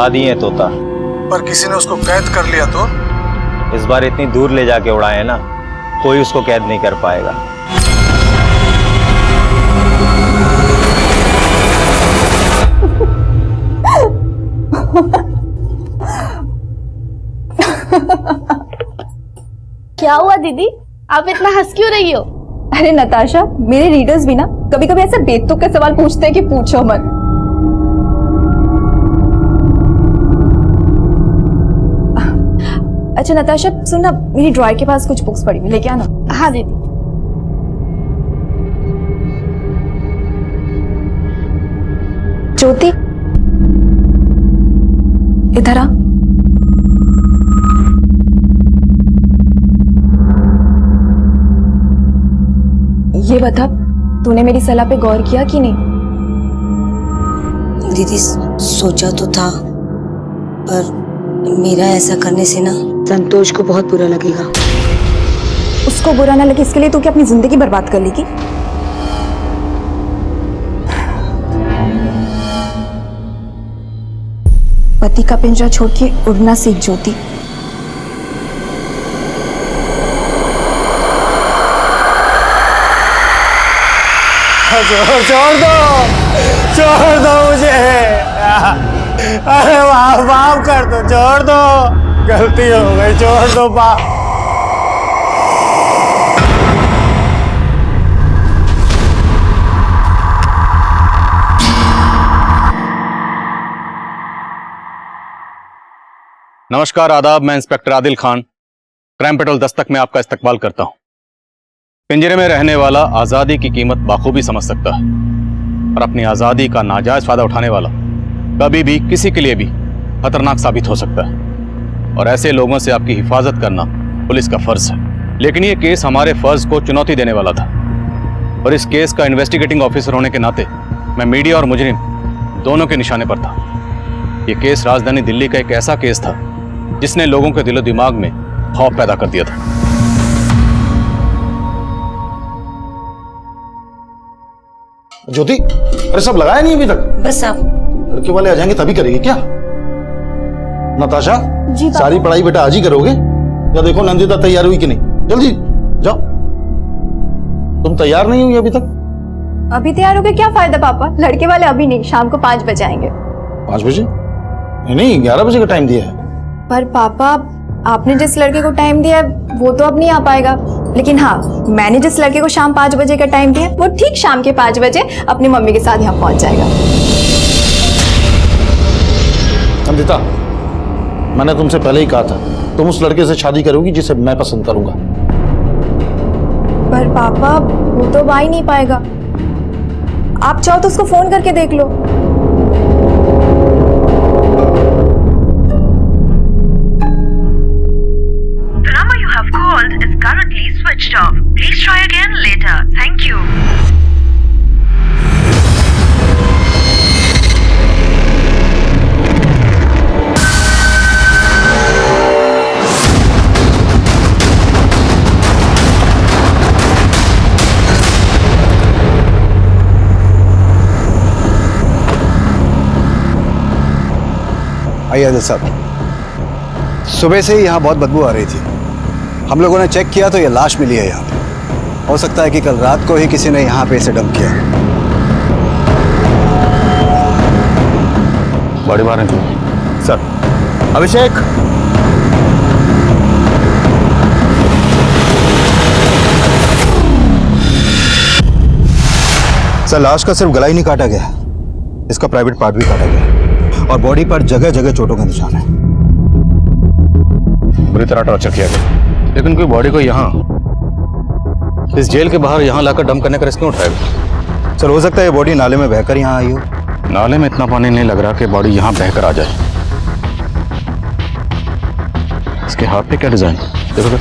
दिए हैं तोता। पर किसी ने उसको कैद कर लिया तो? इस बार इतनी दूर ले जाके उड़ाए हैं ना, कोई उसको कैद नहीं कर पाएगा। क्या हुआ दीदी, आप इतना हंस क्यों रही हो? अरे नताशा, मेरे रीडर्स भी ना कभी कभी ऐसे बेतुक के सवाल पूछते हैं कि पूछो मत। अच्छा नताशा सुन ना, मेरी ड्रॉयर के पास कुछ बुक्स पड़ी हुई, लेके आना। हाँ दीदी। ज्योति इधर आ। ये बता, तूने मेरी सलाह पे गौर किया कि नहीं? दीदी सोचा तो था, पर मेरा ऐसा करने से ना संतोष को बहुत बुरा लगेगा। उसको बुरा ना लगे इसके लिए तू क्या अपनी जिंदगी बर्बाद कर लेगी? पति का पिंजरा छोड़ के उड़ना सीख ज्योति। छोड़ दो मुझे। अरे माफ कर दो, छोड़ दो, गलती हो गई, छोड़ दो बाप। नमस्कार, आदाब। मैं inspector Adil Khan, crime petrol Dastak में आपका इस्तकबाल करता हूं। पिंजरे में रहने वाला आजादी की कीमत बाखूबी समझ सकता है और अपनी आजादी का नाजायज फायदा उठाने वाला कभी भी किसी के लिए भी खतरनाक साबित हो सकता है और ऐसे लोगों से आपकी हिफाजत करना पुलिस का फर्ज है। लेकिन यह केस हमारे फर्ज को चुनौती देने वाला था और इस केस का इन्वेस्टिगेटिंग ऑफिसर होने के नाते मैं मीडिया और मुजरिम दोनों के निशाने पर था। यह केस राजधानी दिल्ली का एक ऐसा केस था जिसने लोगों के दिलो दिमाग में खौफ पैदा कर दिया था। ज्योति, अरे सब लगाया नहीं अभी तक? बस आप लड़के वाले आ जाएंगे तभी करेगी क्या? नताशा, जी सारी पढ़ाई बेटा आज ही करोगे या देखो नंदिता तैयार हुई कि नहीं? जल्दी जाओ। तुम तैयार नहीं हुई अभी तक? अभी तैयार हो गए क्या फायदा पापा? लड़के वाले अभी नहीं, शाम को 5 बजे आएंगे। 5 बजे? नहीं, 11 बजे का टाइम दिया है। पर पापा, आपने जिस लड़के को टाइम दिया है वो तो अब नहीं आ पाएगा, लेकिन हाँ, मैंने जिस लड़के को शाम 5 बजे का टाइम दिया वो ठीक शाम के 5 बजे अपनी मम्मी के साथ यहाँ पहुंच जाएगा। नंदिता, मैंने तुमसे पहले ही कहा था तुम उस लड़के से शादी करोगी जिसे मैं पसंद करूंगा। पर पापा वो तो आ ही नहीं पाएगा। आप चाहो तो उसको फोन करके देख लो। Is currently switched off. Please try again later. Thank you. आइए आदिल साहब, सुबह से ही यहाँ बहुत बदबू आ रही थी। हम लोगों ने चेक किया तो ये लाश मिली है यहाँ पे। हो सकता है कि कल रात को ही किसी ने यहाँ पे इसे डंप किया। बड़ी बात है सर। अभिषेक, सर, लाश का सिर्फ गला ही नहीं काटा गया, इसका प्राइवेट पार्ट भी काटा गया और बॉडी पर जगह जगह चोटों का निशान है। बुरी तरह टॉर्चर किया गया, लेकिन कोई बॉडी को यहाँ इस जेल के बाहर यहाँ लाकर डंप करने का रिस्क क्यों उठाएगा? सर, हो सकता है ये बॉडी नाले में बहकर यहाँ आई हो। नाले में इतना पानी नहीं लग रहा कि बॉडी यहाँ बहकर आ जाए। इसके हाथ पे क्या डिजाइन देखो तो।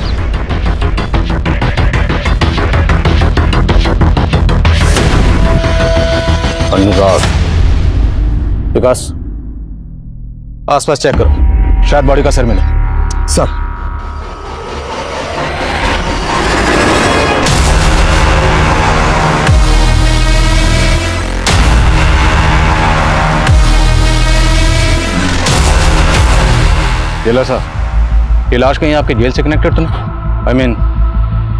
अनुराग, विकास, आसपास चेक करो, शायद बॉडी का सिर मिले। सर, जेलर साहब, ये लाश कहीं आपके जेल से कनेक्टेड तो नहीं? आई मीन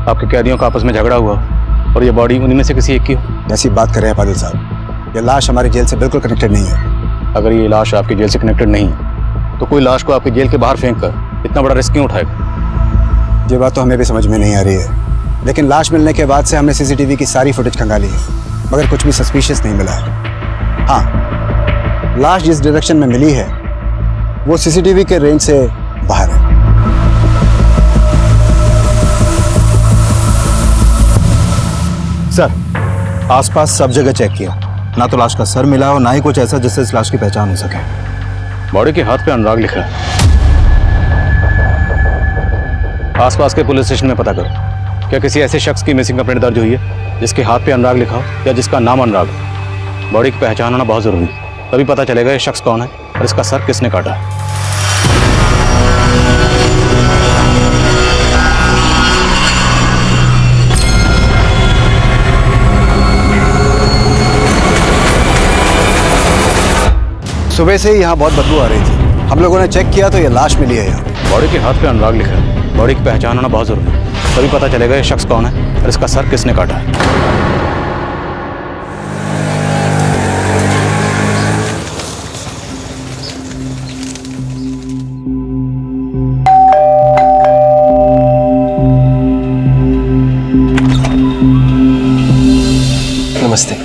आपके कैदियों का आपस में झगड़ा हुआ और ये बॉडी उन्हीं में से किसी एक की हो? ऐसी बात कर रहे हैं पादिल साहब, ये लाश हमारी जेल से बिल्कुल कनेक्टेड नहीं है। अगर ये लाश आपकी जेल से कनेक्टेड नहीं तो कोई लाश को आपकी जेल के बाहर फेंक कर इतना बड़ा रिस्क क्यों उठाएगा? ये बात तो हमें भी समझ में नहीं आ रही है, लेकिन लाश मिलने के बाद से हमने सीसीटीवी की सारी फुटेज खंगाली है, मगर कुछ भी सस्पिशियस नहीं मिला है। हाँ, लाश जिस डायरेक्शन में मिली है वो सीसीटीवी के रेंज से बाहर है। सर, आसपास सब जगह चेक किया, ना तो लाश का सर मिला और ना ही कुछ ऐसा जिससे इस लाश की पहचान हो सके। बॉडी के हाथ पे अनुराग लिखा है। आसपास के पुलिस स्टेशन में पता करो, क्या किसी ऐसे शख्स की मिसिंग कंप्लेंट दर्ज हुई है जिसके हाथ पे अनुराग लिखा हो या जिसका नाम अनुराग हो? बॉडी की पहचान होना बहुत जरूरी है, तभी पता चलेगा ये शख्स कौन है और इसका सर किसने काटा है। सुबह से ही यहाँ बहुत बदबू आ रही थी, हम लोगों ने चेक किया तो ये लाश मिली है यहाँ। बॉडी के हाथ पे अनुराग लिखा है, बॉडी की पहचान होना बहुत जरूरी है, तभी पता चलेगा ये शख्स कौन है और इसका सर किसने काटा है। नमस्ते।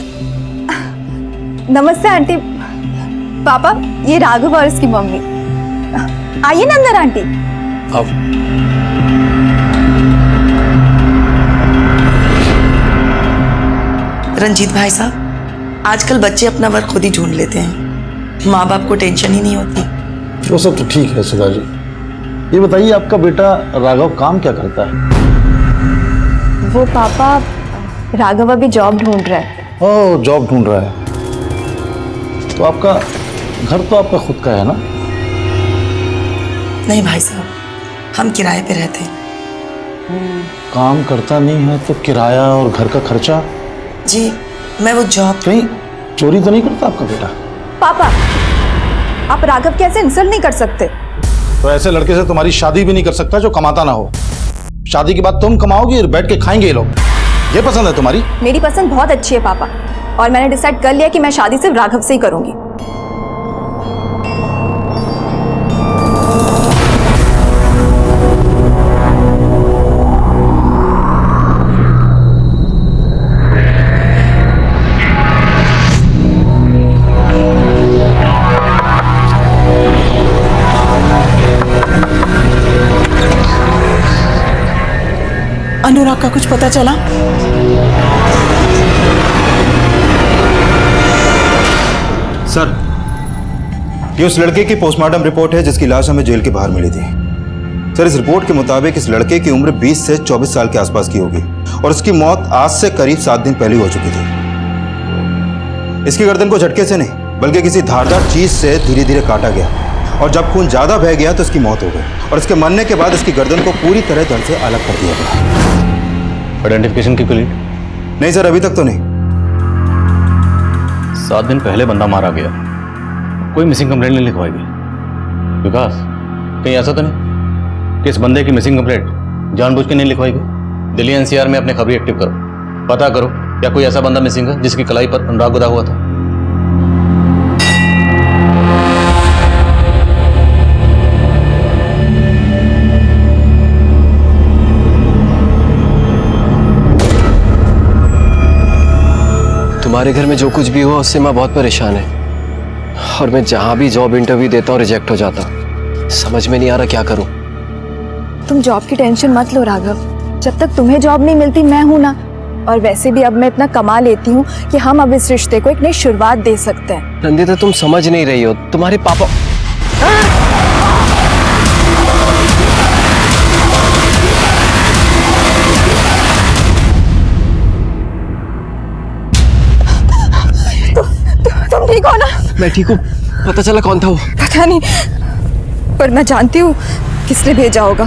नमस्ते आंटी। पापा, ये राघव और इसकी मम्मी। आइए ना अंदर आंटी। आओ। रंजीत भाई साहब, आजकल बच्चे अपना वर्क खुद ही ढूंढ लेते हैं, माँ बाप को टेंशन ही नहीं होती। वो सब तो ठीक है सुधा जी, ये बताइए आपका बेटा राघव काम क्या करता है? वो पापा, राघव अभी जॉब ढूंढ रहा है। ओह, जॉब ढूंढ रहा है। तो आपका घर तो आपका खुद का है ना? नहीं भाई साहब, हम किराए पे रहते हैं। काम करता नहीं है तो किराया और घर का खर्चा? जी, मैं वो जॉब। कहीं चोरी तो नहीं करता आपका बेटा? पापा, आप राघव कैसे इंसल्ट नहीं कर सकते? तो ऐसे लड़के से तुम्हारी शादी भी नहीं कर सकता जो कमाता ना हो। शादी के बाद तुम कमाओगी और बैठ के खाएंगे ये लोग। ये पसंद है तुम्हारी? मेरी पसंद बहुत अच्छी है पापा, और मैंने डिसाइड कर लिया कि मैं शादी सिर्फ राघव से ही करूंगी। अनुराग का कुछ पता चला? सर, ये उस लड़के की पोस्टमार्टम रिपोर्ट है जिसकी लाश हमें जेल के बाहर मिली थी। सर, इस रिपोर्ट के मुताबिक इस लड़के की उम्र 20 से 24 साल के आसपास की होगी और उसकी मौत आज से करीब 7 दिन पहले हो चुकी थी। इसकी गर्दन को झटके से नहीं बल्कि किसी धारदार चीज से धीरे धीरे काटा गया और जब खून ज्यादा बह गया तो इसकी मौत हो गई और इसके मरने के बाद इसकी गर्दन को पूरी तरह धड़ से अलग कर दिया गया। आइडेंटिफिकेशन की क्लियर? नहीं सर, अभी तक तो नहीं। 7 दिन पहले बंदा मारा गया, कोई मिसिंग कंप्लेंट नहीं लिखवाई गई। विकास, कहीं ऐसा तो नहीं कि इस बंदे की मिसिंग कंप्लेंट जानबूझ के नहीं लिखवाई गई? दिल्ली एनसीआर में अपने खबरी एक्टिव करो, पता करो क्या कोई ऐसा बंदा मिसिंग है जिसकी कलाई पर अनुराग गुदा हुआ था। तुम्हारे घर में जो कुछ भी हुआ उससे माँ बहुत परेशान है और मैं जहाँ भी जॉब इंटरव्यू देता हूँ रिजेक्ट हो जाता हूँ। समझ में नहीं आ रहा क्या करूँ। तुम जॉब की टेंशन मत लो राघव, जब तक तुम्हें जॉब नहीं मिलती मैं हूं ना, और वैसे भी अब मैं इतना कमा लेती हूँ कि हम अब इस रिश्ते को एक नई शुरुआत दे सकते हैं। नंदिता, तुम समझ नहीं रही हो, तुम्हारे पापा। तुम ठीक हो ना? मैं ठीक हूँ। पता चला कौन था वो? पता नहीं, पर मैं जानती हूँ किसने भेजा होगा।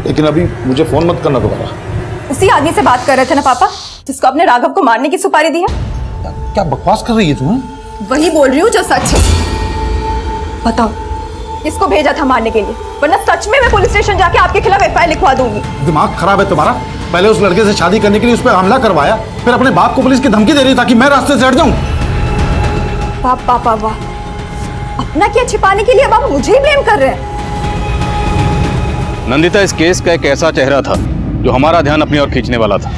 लेकिन अभी मुझे फोन मत करना दोबारा। उसी आदमी से बात कर रहे थे ना पापा, जिसको आपने राघव को मारने की सुपारी दी है? क्या बकवास कर रही है तुम? वही बोल रही हूँ जो सच है। बताओ किसको भेजा था मारने के लिए, वरना सच में मैं पुलिस स्टेशन जाके आपके खिलाफ एफआईआर लिखवा दूंगी। दिमाग खराब है तुम्हारा? पहले उस लड़के से शादी करने के लिए उस पर हमला करवाया, फिर अपने बाप को पुलिस की धमकी दे रही ताकि मैं रास्ते से हट जाऊं। वाह पापा वाह, अपना क्या छिपाने के लिए अब आप मुझे ही ब्लेम कर रहे हैं। नंदिता इस केस का एक ऐसा चेहरा था जो हमारा ध्यान अपनी ओर खींचने वाला था।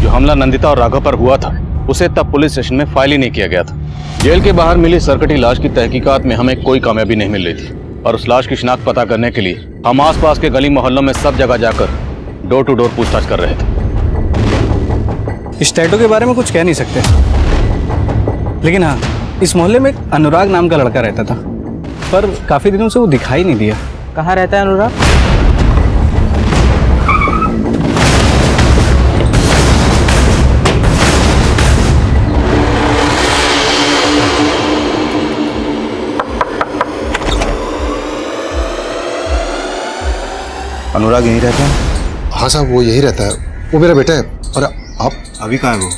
जो हमला नंदिता और राघव पर हुआ था उसे तब पुलिस स्टेशन में फाइल ही नहीं किया गया था। जेल के बाहर मिली सरकटी लाश की तहकीकात में हमें कोई कामयाबी नहीं मिल रही थी और उस लाश की शिनाख्त पता करने के लिए हम आसपास के गली मोहल्लों में सब जगह जाकर डोर टू डोर पूछताछ कर रहे थे। इस टैटू के बारे में कुछ कह नहीं सकते, लेकिन हाँ, इस मोहल्ले में एक अनुराग नाम का लड़का रहता था, पर काफी दिनों से वो दिखाई नहीं दिया। कहाँ रहता है अनुराग? अनुराग यहीं रहता है? हाँ साहब, वो यही रहता है, वो मेरा बेटा है। और आप अभी कहाँ है वो?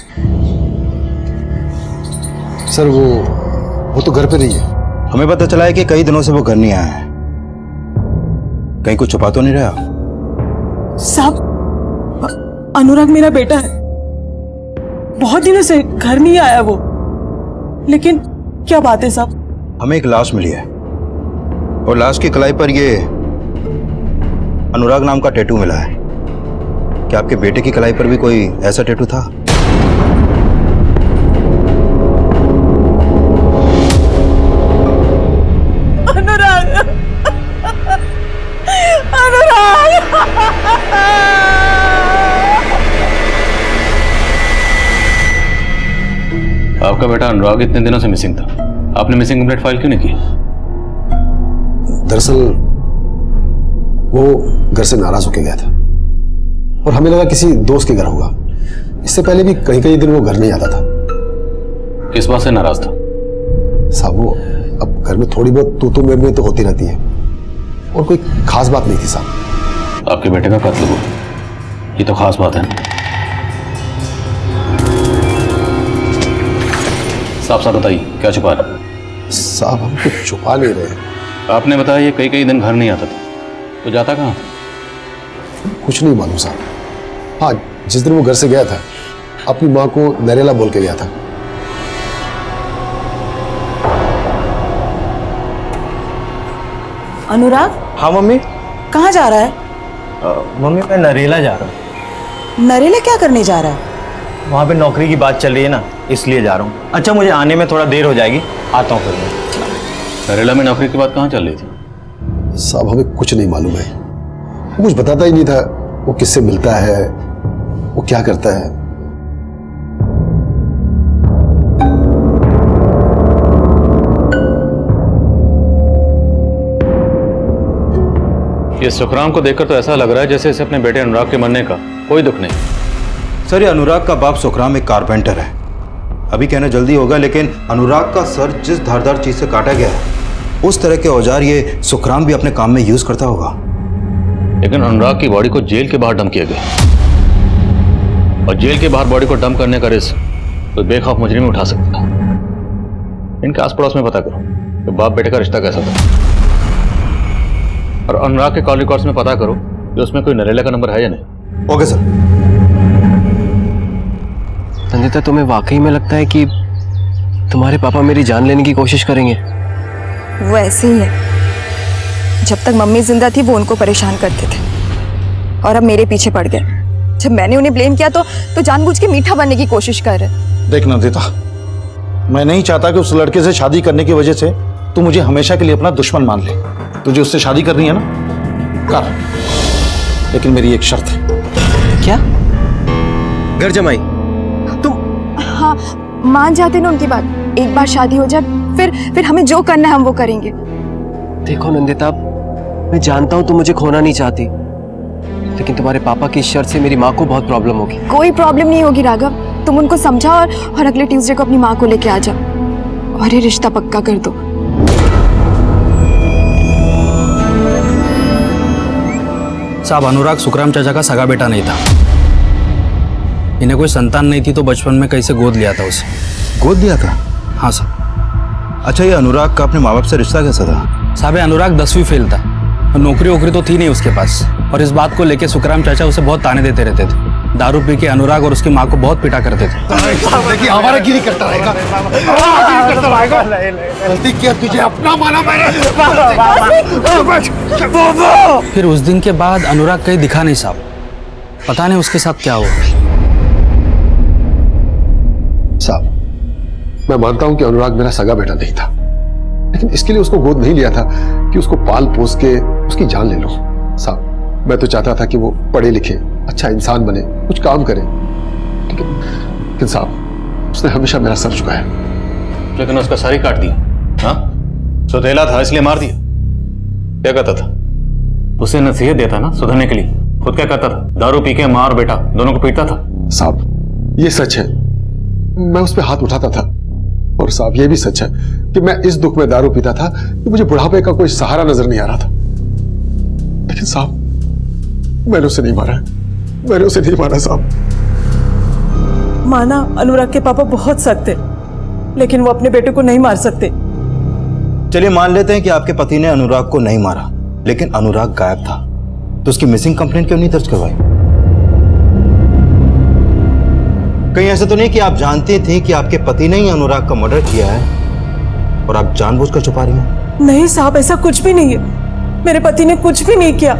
सर वो तो घर पे नहीं है। हमें पता चला है कि कई दिनों से वो घर नहीं आया है। कहीं कुछ छुपा तो नहीं रहा? साहब, अनुराग मेरा बेटा है, बहुत दिनों से घर नहीं आया वो। लेकिन क्या बात है साहब? हमें एक लाश मिली है और लाश की कलाई पर ये अनुराग नाम का टैटू मिला है। क्या आपके बेटे की कलाई पर भी कोई ऐसा टैटू था? अनुराग, अनुराग। आपका बेटा अनुराग इतने दिनों से मिसिंग था, आपने मिसिंग कंप्लेंट फाइल क्यों नहीं की? दरअसल वो घर से नाराज होके गया था और हमें लगा किसी दोस्त के घर होगा। इससे पहले भी कहीं कहीं दिन वो घर नहीं आता था। किस बात से नाराज था? साहब वो अब घर में थोड़ी बहुत तू मैं तो होती रहती है और कोई खास बात नहीं थी साहब। आपके बेटे का कत्ल हुआ, ये तो खास बात है। साफ साफ बताइए, क्या छुपा रहे? साहब हम कुछ छुपा नहीं रहे। आपने बताया ये कई दिन घर नहीं आता था, तो जाता कहाँ? कुछ नहीं मालूम साहब। हाँ, जिस दिन वो घर से गया था अपनी माँ को नरेला बोल के गया था। अनुराग, हाँ मम्मी। कहाँ जा रहा है? मम्मी मैं नरेला जा रहा हूँ। नरेला क्या करने जा रहा है? वहाँ पे नौकरी की बात चल रही है ना, इसलिए जा रहा हूँ। अच्छा मुझे आने में थोड़ा देर हो जाएगी, आता हूँ फिर मैं। नरेला में नौकरी की बात कहाँ चल रही थी? साहब हमें कुछ नहीं मालूम है, वो कुछ बताता ही नहीं था। वो किससे मिलता है, वो क्या करता है। ये सुखराम को देखकर तो ऐसा लग रहा है जैसे इसे अपने बेटे अनुराग के मरने का कोई दुख नहीं। सर ये अनुराग का बाप सुखराम एक कारपेंटर है। अभी कहना जल्दी होगा, लेकिन अनुराग का सर जिस धारदार चीज से काटा गया है उस तरह के औजार ये सुखराम भी अपने काम में यूज करता होगा। लेकिन अनुराग की बॉडी को जेल के बाहर डंप किया गया, और जेल के बाहर बॉडी को डंप करने का रिस्क कोई बेखौफ मुजरिम उठा सकता है। इनके आस पड़ोस में पता करो कि बाप बेटे का रिश्ता कैसा था, और अनुराग के कॉल रिकॉर्ड्स में पता करो कि उसमें कोई नरेला का नंबर है या नहीं। Okay sir. नंदिता, तुम्हें वाकई में लगता है कि तुम्हारे पापा मेरी जान लेने की कोशिश करेंगे? वो ऐसे ही है, जब तक मम्मी जिंदा थी वो उनको परेशान करते थे और अब मेरे पीछे पड़ गए। जब मैंने उन्हें ब्लेम किया तो जानबूझ के मीठा बनने की कोशिश कर रहे। देख नंदिता, मैं नहीं चाहता कि उस लड़के से शादी करने की वजह से तू मुझे हमेशा के लिए अपना दुश्मन मान ले। तुझे उससे शादी करनी है ना, कर, लेकिन मेरी एक शर्त है। क्या? घर जमाई? हाँ, मान जाते ना उनकी बात। एक बार शादी हो जाए फिर हमें जो करना है हम वो करेंगे। देखो नंदिता, मैं जानता हूँ तुम मुझे खोना नहीं चाहती, लेकिन तुम्हारे पापा की शर्त से मेरी माँ को बहुत प्रॉब्लम होगी। कोई प्रॉब्लम नहीं होगी राघव, तुम उनको समझाओ और अगले ट्यूसडे को अपनी माँ को लेके आ जाओ और ये रिश्ता पक्का कर दो। साहब अनुराग सुखराम चाचा का सगा बेटा नहीं था। इन्हें कोई संतान नहीं थी तो बचपन में कैसे गोद लिया था उसे। गोद लिया था? हाँ सर। अच्छा ये अनुराग का अपने माँ बाप से रिश्ता कैसा था? साहब अनुराग 10वीं फेल था, नौकरी वोकरी तो थी नहीं उसके पास, और इस बात को लेके सुखराम चाचा उसे बहुत ताने देते रहते थे। दारू पी के अनुराग और उसकी माँ को बहुत पीटा करते थे। देखिए हमारा गिरी करता रहेगा, गलती किया तुझे अपना माना मैंने। फिर उस दिन के बाद अनुराग कहीं दिखा नहीं साहब, पता नहीं उसके साथ क्या हुआ। साहब मैं मानता हूं कि अनुराग मेरा सगा बेटा नहीं था, लेकिन इसके लिए उसको गोद नहीं लिया था कि उसको पाल पोस के उसकी जान ले लो। साहब मैं तो चाहता था कि वो पढ़े लिखे, अच्छा इंसान बने, कुछ काम करे, लेकिन साहब उसने हमेशा मेरा सर झुकाया। लेकिन उसका सर ही काट दिया। हाँ, सौतेला था इसलिए मार दिया। क्या कहता था? उसे नसीहत देता ना सुधरने के लिए, खुद क्या कहता था? दारू पी के माँ और बेटा दोनों को पीटता था। साहब ये सच है, मैं उस पर हाथ उठाता था, और साहब ये भी सच है कि मैं इस दुख में दारू पीता था कि मुझे बुढ़ापे का कोई सहारा नजर नहीं आ रहा था। लेकिन साहब मैंने उसे नहीं मारा, मैंने उसे नहीं मारा साहब। माना अनुराग के पापा बहुत सख्त है, लेकिन वो अपने बेटे को नहीं मार सकते। चलिए मान लेते हैं कि आपके पति ने अनुराग को नहीं मारा, लेकिन अनुराग गायब था, तो उसकी मिसिंग कंप्लेंट क्यों नहीं दर्ज करवाई? कहीं ऐसा तो नहीं कि आप जानते थे कि आपके पति ने ही अनुराग का मर्डर किया है और आप जानबूझकर छुपा रही हैं? नहीं साहब, ऐसा कुछ भी नहीं है, मेरे पति ने कुछ भी नहीं किया।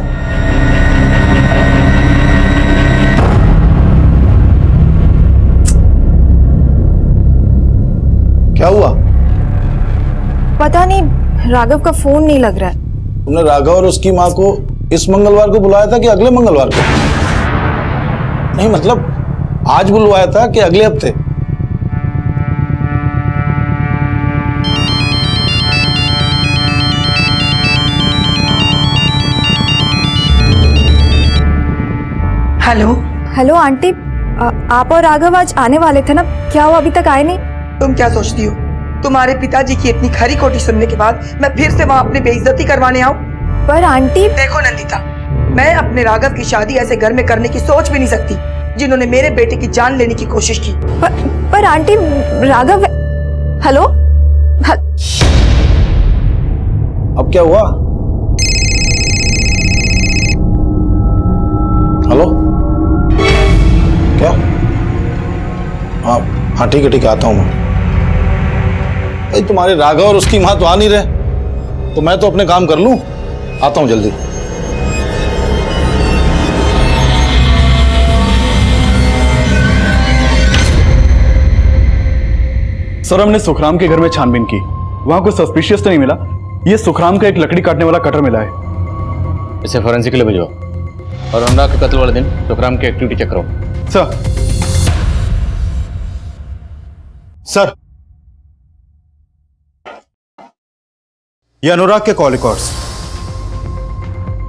क्या हुआ? पता नहीं, राघव का फोन नहीं लग रहा है। तुमने राघव और उसकी माँ को इस मंगलवार को बुलाया था कि अगले मंगलवार को? नहीं मतलब आज बुलवाया था कि अगले हफ्ते? हेलो हेलो आंटी, आप और राघव आज आने वाले थे ना, क्या हुआ अभी तक आए नहीं? तुम क्या सोचती हो तुम्हारे पिताजी की इतनी खरी खोटी सुनने के बाद मैं फिर से वहाँ अपनी बेइज्जती करवाने आऊँ? पर आंटी देखो नंदिता, मैं अपने राघव की शादी ऐसे घर में करने की सोच भी नहीं सकती जिन्होंने मेरे बेटे की जान लेने की कोशिश की। पर आंटी राघव, हेलो अब क्या हुआ? हेलो क्या? हाँ हाँ ठीक है आता हूं मैं। भाई तुम्हारे राघव और उसकी माँ तो आ नहीं रहे, तो मैं तो अपने काम कर लूं, आता हूं जल्दी। सर हमने सुखराम के घर में छानबीन की, वहां कुछ सस्पिशियस तो नहीं मिला। ये सुखराम का एक लकड़ी काटने वाला कटर मिला है। इसे फोरेंसिक के लिए भिजवाओ और अनुराग के कत्ल वाले दिन सुखराम की एक्टिविटी चेक करो। सर सर ये अनुराग के कॉल रिकॉर्ड्स।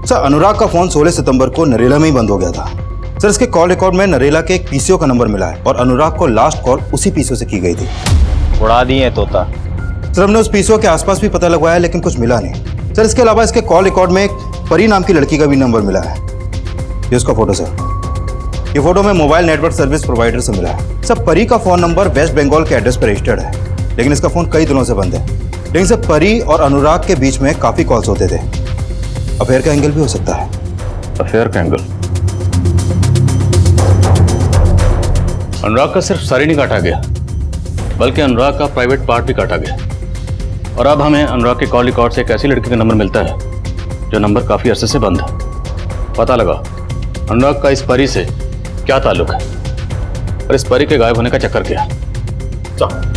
सर अनुराग का फोन 16 सितंबर को नरेला में ही बंद हो गया था। सर इसके कॉल रिकॉर्ड में नरेला के एक पीसीओ का नंबर मिला है और अनुराग को लास्ट कॉल उसी पीसीओ से की गई थी। उड़ा दिए तोता। सर हमने उस पीसीओ के आसपास भी पता लगवाया लेकिन कुछ मिला नहीं। सर इसके अलावा इसके कॉल रिकॉर्ड में एक परी नाम की लड़की का भी नंबर मिला है। ये उसका फोटो सर, ये फोटो में मोबाइल नेटवर्क सर्विस प्रोवाइडर से मिला है। सर परी का फोन नंबर वेस्ट बंगाल के एड्रेस पर रजिस्टर्ड है, लेकिन इसका फोन कई दिनों से बंद है। लेकिन सर परी और अनुराग के बीच में काफी कॉल्स होते थे। अफेयर का एंगल भी हो सकता है। अफेयर का एंगल? अनुराग का सिर्फ सर ही नहीं काटा गया, बल्कि अनुराग का प्राइवेट पार्ट भी काटा गया। और अब हमें अनुराग के कॉल रिकॉर्ड से एक ऐसी लड़की का नंबर मिलता है जो नंबर काफी अरसे से बंद है। पता लगा अनुराग का इस परी से क्या ताल्लुक है और इस परी के गायब होने का चक्कर क्या है। चलो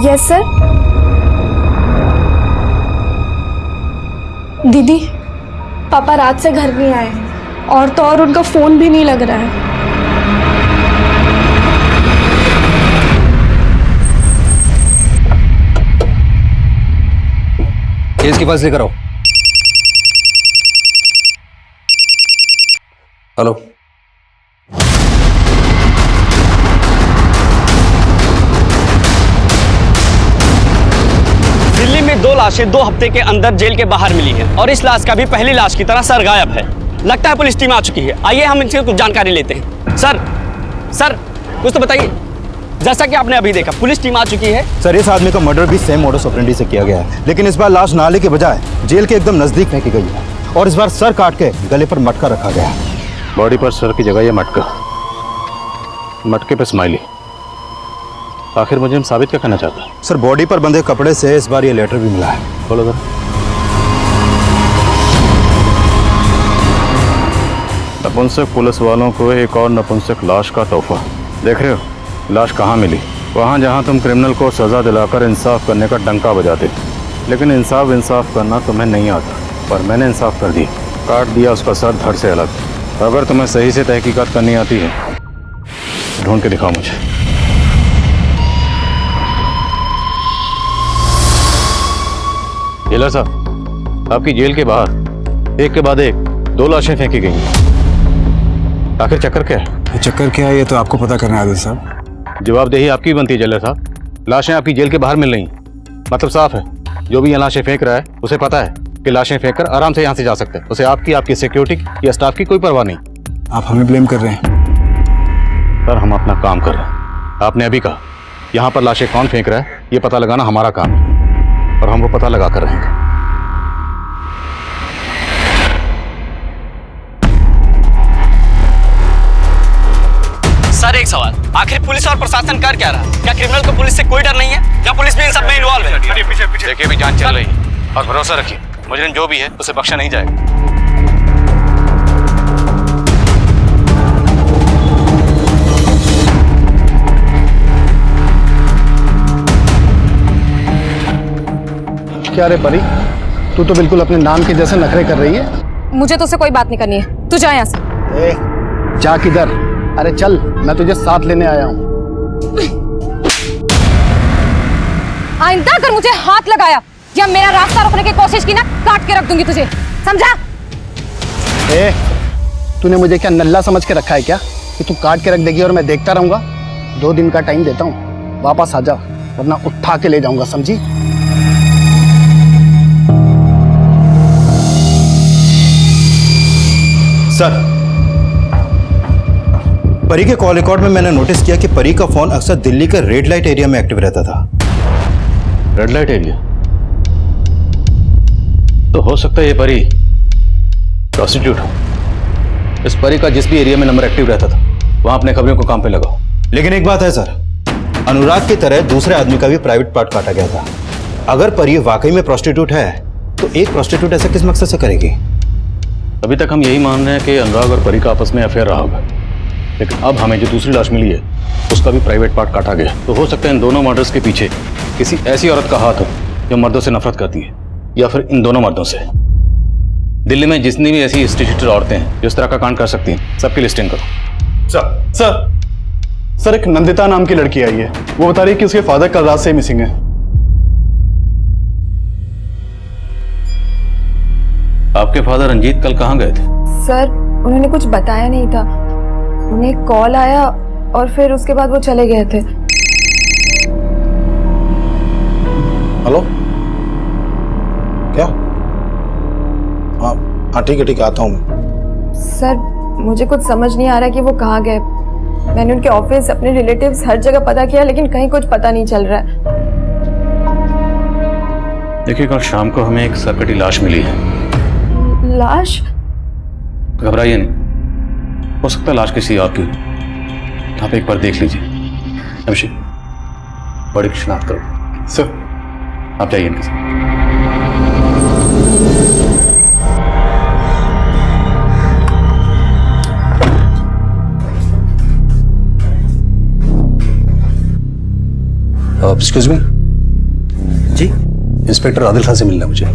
यस सर। दीदी, पापा रात से घर नहीं आए हैं और तो और उनका फोन भी नहीं लग रहा है। केस के पास लेकर आओ। हेलो, दिल्ली में 2 लाशें 2 हफ्ते के अंदर जेल के बाहर मिली हैं और इस लाश का भी पहली लाश की तरह सर गायब है। लगता है पुलिस टीम आ चुकी है। आइए हम इनसे कुछ जानकारी लेते हैं। सर कुछ तो बताइए। जैसा कि आपने अभी देखा, पुलिस टीम आ चुकी है। सर, इस आदमी का मर्डर भी सेम मोडस ऑपरेंडी से किया गया है, लेकिन इस बार लाश नाले के बजाय जेल के एकदम नजदीक फेंकी गई है और इस बार सर काट के गले पर मटका रखा गया है। बॉडी पर सर की जगह ये मटका, मटके पे स्माइली। आखिर मुझे हम साबित क्या करना चाहता है? सर, बॉडी पर बंधे कपड़े से इस बार ये लेटर भी मिला है। बोलो जरा। नपुंसक पुलिस वालों को एक और नपुंसक लाश का तोहफा। देख रहे हो लाश कहाँ मिली? वहाँ जहाँ तुम क्रिमिनल को सजा दिलाकर इंसाफ करने का डंका बजाते, लेकिन इंसाफ करना तुम्हें नहीं आता। पर मैंने इंसाफ कर दिया, काट दिया उसका सर धड़ से अलग। अगर तुम्हें सही से तहकीकात करनी आती है, ढूंढ के दिखाओ मुझे। जेलर साहब, आपकी जेल के बाहर एक के बाद एक 2 लाशें फेंकी गई हैं। आखिर चक्कर क्या है? चक्कर क्या है ये तो आपको पता करना है आदिल साहब। जवाबदेही आपकी बनती है जेलर साहब। लाशें आपकी जेल के बाहर मिल रही, मतलब साफ है जो भी यहाँ लाशें फेंक रहा है उसे पता है कि लाशें फेंककर आराम से यहाँ से जा सकते हैं। उसे आपकी सिक्योरिटी या स्टाफ की कोई परवाह नहीं। आप हमें ब्लेम कर रहे हैं? सर, हम अपना काम कर रहे हैं। आपने अभी कहा यहाँ पर लाशें कौन फेंक रहा है ये पता लगाना हमारा काम है और हम वो पता लगा कर रहेंगे। सर, एक सवाल, आखिर पुलिस और प्रशासन कर क्या रहा है? क्या क्रिमिनल को पुलिस से कोई डर नहीं है? क्या पुलिस भी इन सब में इन्वॉल्व है? देखिए, भी जांच चल रही है और भरोसा रखिए, मुजरिम जो भी है उसे बख्शा नहीं जाएगा। क्या रे परी, तू तो बिल्कुल अपने नाम के जैसे नखरे कर रही है। मुझे तो उससे कोई बात नहीं करनी है, तू जा यहाँ से। जा किधर? अरे चल, मैं तुझे साथ लेने आया हूँ। आइंदा अगर मुझे हाथ लगाया या मेरा रास्ता रोकने की कोशिश की ना, काट के रख दूंगी तुझे, समझा? तूने मुझे क्या नल्ला समझ के रखा है क्या कि तू काट के रख देगी और मैं देखता रहूंगा? 2 दिन का टाइम देता हूँ, वापस आ जा वरना उठा के ले जाऊंगा, समझी? सर, परी के कॉल रिकॉर्ड में मैंने नोटिस किया कि परी का फोन अक्सर दिल्ली के रेड लाइट एरिया में एक्टिव रहता था। Red light area? तो हो सकता है ये परी प्रोस्टिट्यूट हो। इस परी का जिस भी एरिया में नंबर एक्टिव रहता था वहां अपने खबरों को काम पे लगाओ। लेकिन एक बात है सर, अनुराग की तरह दूसरे आदमी का भी प्राइवेट पार्ट काटा गया था। अगर परी वाकई में प्रोस्टिट्यूट है तो एक प्रोस्टिट्यूट ऐसा किस मकसद से करेगी? अभी तक हम यही मान रहे हैं कि अनुराग और परी का आपस में अफेयर रहा होगा, लेकिन अब हमें जो दूसरी लाश मिली है उसका भी प्राइवेट पार्ट काटा गया। तो हो सकता है इन दोनों मर्डर्स के पीछे किसी ऐसी औरत का हाथ हो जो मर्दों से नफरत करती है, या फिर इन दोनों मर्दों से। दिल्ली में जितनी भी ऐसी इंस्टीट्यूटेड औरतें हैं जो इस तरह का कांड कर सकती हैं, सबकी लिस्टिंग करो। सर, एक नंदिता नाम की लड़की आई है, वो बता रही है कि उसके फादर कल रात से मिसिंग है। आपके फादर रंजीत कल कहाँ गए थे? सर, उन्होंने कुछ बताया नहीं था। उन्हें कॉल आया और फिर उसके बाद वो चले गए थे। हेलो, क्या? हाँ ठीक है, आता हूँ मैं। सर, मुझे कुछ समझ नहीं आ रहा कि वो कहाँ गए। मैंने उनके ऑफिस, अपने रिलेटिव्स, हर जगह पता किया लेकिन कहीं कुछ पता नहीं चल रहा है। देखिए, कल शाम को हमें एक सरकटी लाश मिली है। लाश? घबराइए नहीं, हो सकता है लाश किसी और की। आप एक बार देख लीजिए। अभिषेक, बड़ी की शिनाख्त करो। सर, आप जाइए इनके साथ। Excuse me, inspector Adil Khan से मिलना मुझे।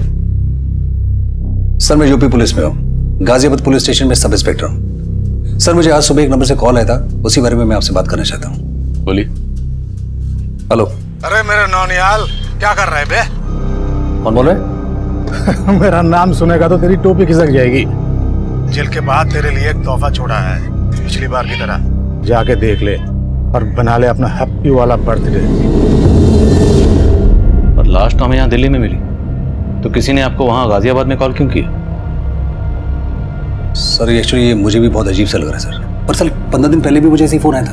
सर मैं यूपी पुलिस में हूँ, गाजियाबाद पुलिस स्टेशन में सब इंस्पेक्टर हूँ। सर मुझे आज सुबह एक नंबर से कॉल आया था, उसी बारे में मैं आपसे बात करना चाहता हूँ। बोलिए। हेलो। अरे मेरे नौनियाल, क्या कर रहे बे? कौन बोल रहे? मेरा नाम सुनेगा तो तेरी टोपी खिसक जाएगी। जेल के बाद तेरे लिए एक तोहफा छोड़ा है, पिछली बार की तरह। जाके देख ले और बना ले अपना हैप्पी वाला बर्थडे। और लास्ट हमें यहाँ दिल्ली में मिली, तो किसी ने आपको वहाँ गाजियाबाद में कॉल क्यों किया? सर एक्चुअली ये मुझे भी बहुत अजीब सा लग रहा है सर। पर सर 15 दिन पहले भी मुझे ऐसे ही फोन आया था।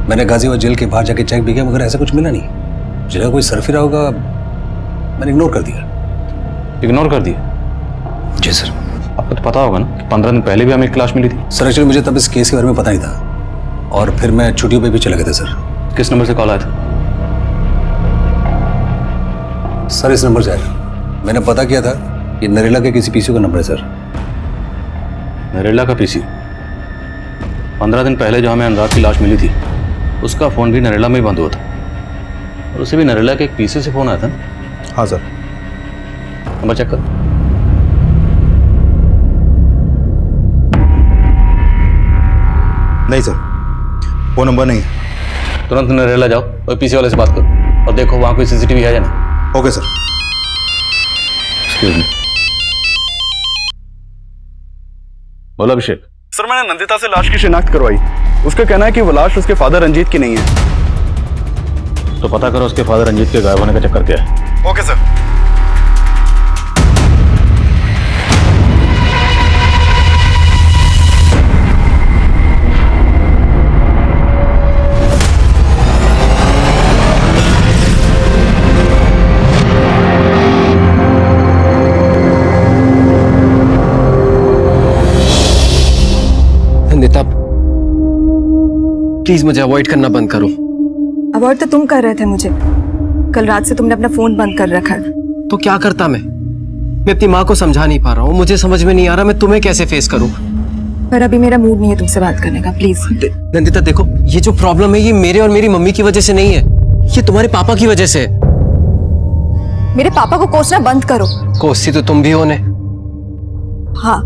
मैंने गाजियाबाद जेल के बाहर जाके चेक भी किया, मगर ऐसा कुछ मिला नहीं। जेल का कोई सरफिरा होगा, मैंने इग्नोर कर दिया। इग्नोर कर दिया? जी सर। आपको तो पता होगा ना कि 15 दिन पहले भी हमें एक क्लास मिली थी। सर एक्चुअली मुझे तब इस केस के बारे में पता नहीं था, और फिर मैं छुट्टियों पे भी चला गया था सर। किस नंबर से कॉल आया था? सर इस नंबर से आया। मैंने पता किया था, ये नरेला के किसी पीसीओ का नंबर है सर। नरेला का पीसी? 15 दिन पहले जो हमें अनुराग की लाश मिली थी, उसका फोन भी नरेला में ही बंद हुआ था, और उसे भी नरेला के एक पीसी से फोन आया था ना? हाँ सर। नंबर चेक कर। नहीं सर, वो नंबर नहीं है। तुरंत नरेला जाओ और पीसी वाले से बात करो और देखो वहां कोई सीसीटीवी है या नहीं। Okay sir. Excuse me. बोलो अभिषेक। सर मैंने नंदिता से लाश की शिनाख्त करवाई। उसका कहना है कि वो लाश उसके फादर रंजीत की नहीं है। तो पता करो उसके फादर रंजीत के गायब होने का चक्कर क्या है। Okay sir. नंदिता, प्लीज मुझे अवॉइड करना बंद करो। अवॉइड तो तुम कर रहे थे मुझे। कल रात से तुमने अपना फोन बंद कर रखा है। तो क्या करता मैं अपनी माँ को समझा नहीं पा रहा हूँ। मुझे समझ में नहीं आ रहा मैं तुम्हें कैसे फेस करूँ। पर अभी मेरा मूड नहीं है तुमसे बात करने का, प्लीज। नंदिता देखो, ये जो प्रॉब्लम है ये मेरे और मेरी मम्मी की वजह से नहीं है, ये तुम्हारे पापा की वजह से है। मेरे पापा को कोसना बंद करो। कोसती तो तुम भी हो ने। हाँ,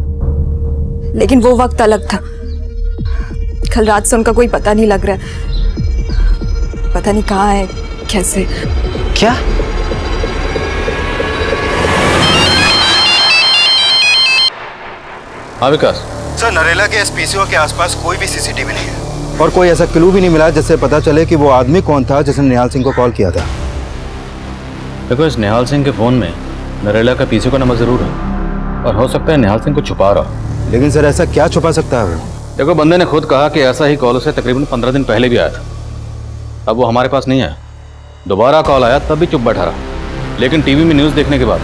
लेकिन वो वक्त अलग था। कल रात से उनका कोई पता नहीं लग रहा है। पता नहीं कहाँ है, कैसे। क्या? हाँ विकास। सर नरेला के एसपीसीओ के आसपास कोई भी सीसीटीवी नहीं है, और कोई ऐसा क्लू भी नहीं मिला जिससे पता चले कि वो आदमी कौन था जिसने निहाल सिंह को कॉल किया था। देखो, इस निहाल सिंह के फोन में नरेला का पीसी का नंबर जरूर है, और हो सकता है निहाल सिंह को छुपा रहा। लेकिन सर ऐसा क्या छुपा सकता है? देखो, बंदे ने खुद कहा कि ऐसा ही कॉल उसे तकरीबन 15 दिन पहले भी आया था। अब वो हमारे पास नहीं आया। दोबारा कॉल आया तब भी चुप बैठा रहा, लेकिन टीवी में न्यूज़ देखने के बाद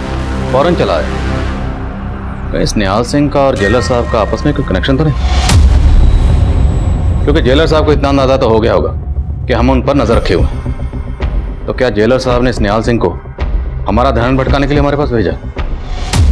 फौरन चला आया। इस निहाल सिंह का और जेलर साहब का आपस में कोई कनेक्शन तो नहीं? क्योंकि जेलर साहब को इतना अंदाजा तो हो गया होगा कि हम उन पर नजर रखे हुए हैं। तो क्या जेलर साहब ने इस निहाल सिंह को हमारा ध्यान भटकाने के लिए हमारे पास भेजा?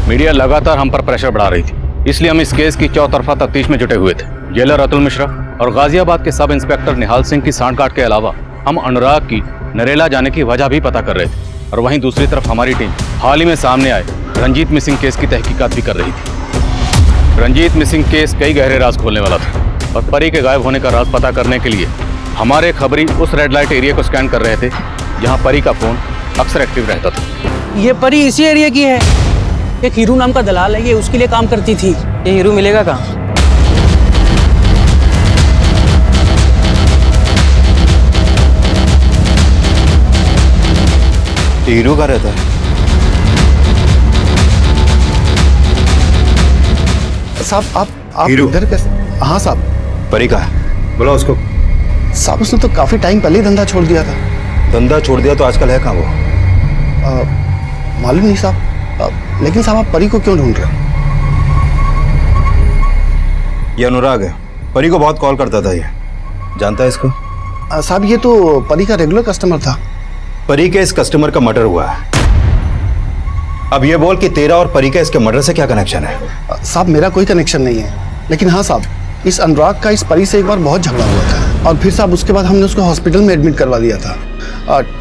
मीडिया लगातार हम पर प्रेशर बढ़ा रही थी, इसलिए हम इस केस की चौतरफा तफ्तीश में जुटे हुए थे। जेलर अतुल मिश्रा और गाजियाबाद के सब इंस्पेक्टर निहाल सिंह की सांठगांठ के अलावा हम अनुराग की नरेला जाने की वजह भी पता कर रहे थे। और वहीं दूसरी तरफ हमारी टीम हाल ही में सामने आए रंजीत मिसिंग केस की तहकीकात भी कर रही थी। रंजीत मिसिंग केस कई गहरे राज खोलने वाला था, और परी के गायब होने का राज पता करने के लिए हमारे खबरी उस रेड लाइट एरिया को स्कैन कर रहे थे जहां परी का फोन अक्सर एक्टिव रहता था। ये परी इसी एरिया की है। एक हीरू नाम का दलाल है, ये उसके लिए काम करती थी। ये हीरू मिलेगा कहाँ? हीरू का रहता है? साहब आप इधर कैसे? हाँ साहब। परी का है, बोला उसको। साहब उसने तो काफी टाइम पहले ही धंधा छोड़ दिया था। धंधा छोड़ दिया तो आजकल है कहाँ वो? मालूम नहीं साहब। लेकिन साहब आप परी को क्यों ढूंढ रहे हो? ये अनुराग है, परी को बहुत कॉल करता था। ये जानता है इसको? साहब ये तो परी का रेगुलर कस्टमर था। परी के इस कस्टमर का मर्डर हुआ है। अब ये बोल कि तेरा और परी का इसके मर्डर से क्या कनेक्शन है? साहब मेरा कोई कनेक्शन नहीं है, लेकिन हाँ साहब, इस अनुराग का इस परी से एक बार बहुत झगड़ा हुआ था, और फिर साहब उसके बाद हमने उसको हॉस्पिटल में एडमिट करवा दिया था।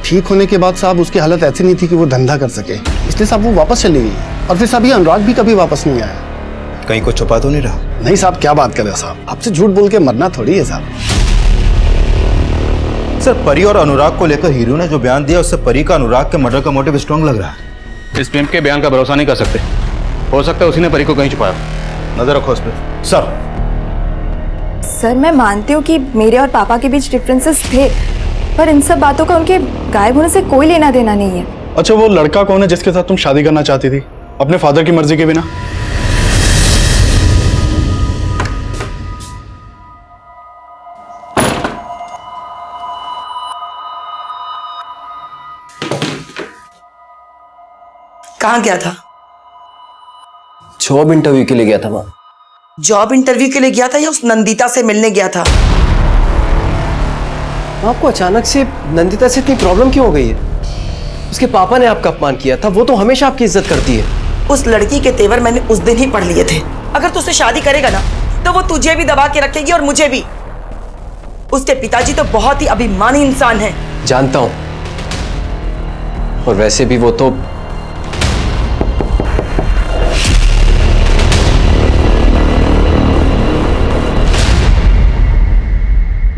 ठीक होने के बाद साहब उसकी हालत ऐसी नहीं थी कि वो धंधा कर सके, इसलिए साहब वो वापस चली गई। और फिर साहब ये अनुराग भी कभी वापस नहीं आया। कहीं कुछ छुपा तो नहीं रहा? नहीं साहब, क्या बात कर रहे हो साहब, आपसे झूठ बोल के मरना थोड़ी है साहब। सर, परी और अनुराग को लेकर हीरो ने जो बयान दिया उससे परी का अनुराग के मर्डर का मोटिव स्ट्रांग लग रहा है। इस पिंप के बयान का भरोसा नहीं कर सकते, हो सकता है उसी ने परी को कहीं छुपाया। नजर रखो उस पर। सर मैं मानती हूँ कि मेरे और पापा के बीच डिफरेंसेस थे, पर इन सब बातों का उनके गायब होने से कोई लेना देना नहीं है। अच्छा, वो लड़का कौन है जिसके साथ तुम शादी करना चाहती थी अपने फादर की मर्जी के बिना? कहाँ गया था? जॉब इंटरव्यू के लिए गया था माँ। जॉब इंटरव्यू के लिए गया था या उस नंदिता से मिलने गया था? आपको अचानक से नंदिता से इतनी प्रॉब्लम क्यों हो गई है? उसके पापा ने आपका अपमान किया था, वो तो हमेशा आपकी इज्जत करती है। उस लड़की के तेवर मैंने उस दिन ही पढ़ लिए थे। अगर तू उससे शादी करेगा ना तो वो तुझे भी दबा के रखेगी और मुझे भी। उसके पिताजी तो बहुत ही अभिमानी इंसान हैं। जानता हूं, और वैसे भी वो तो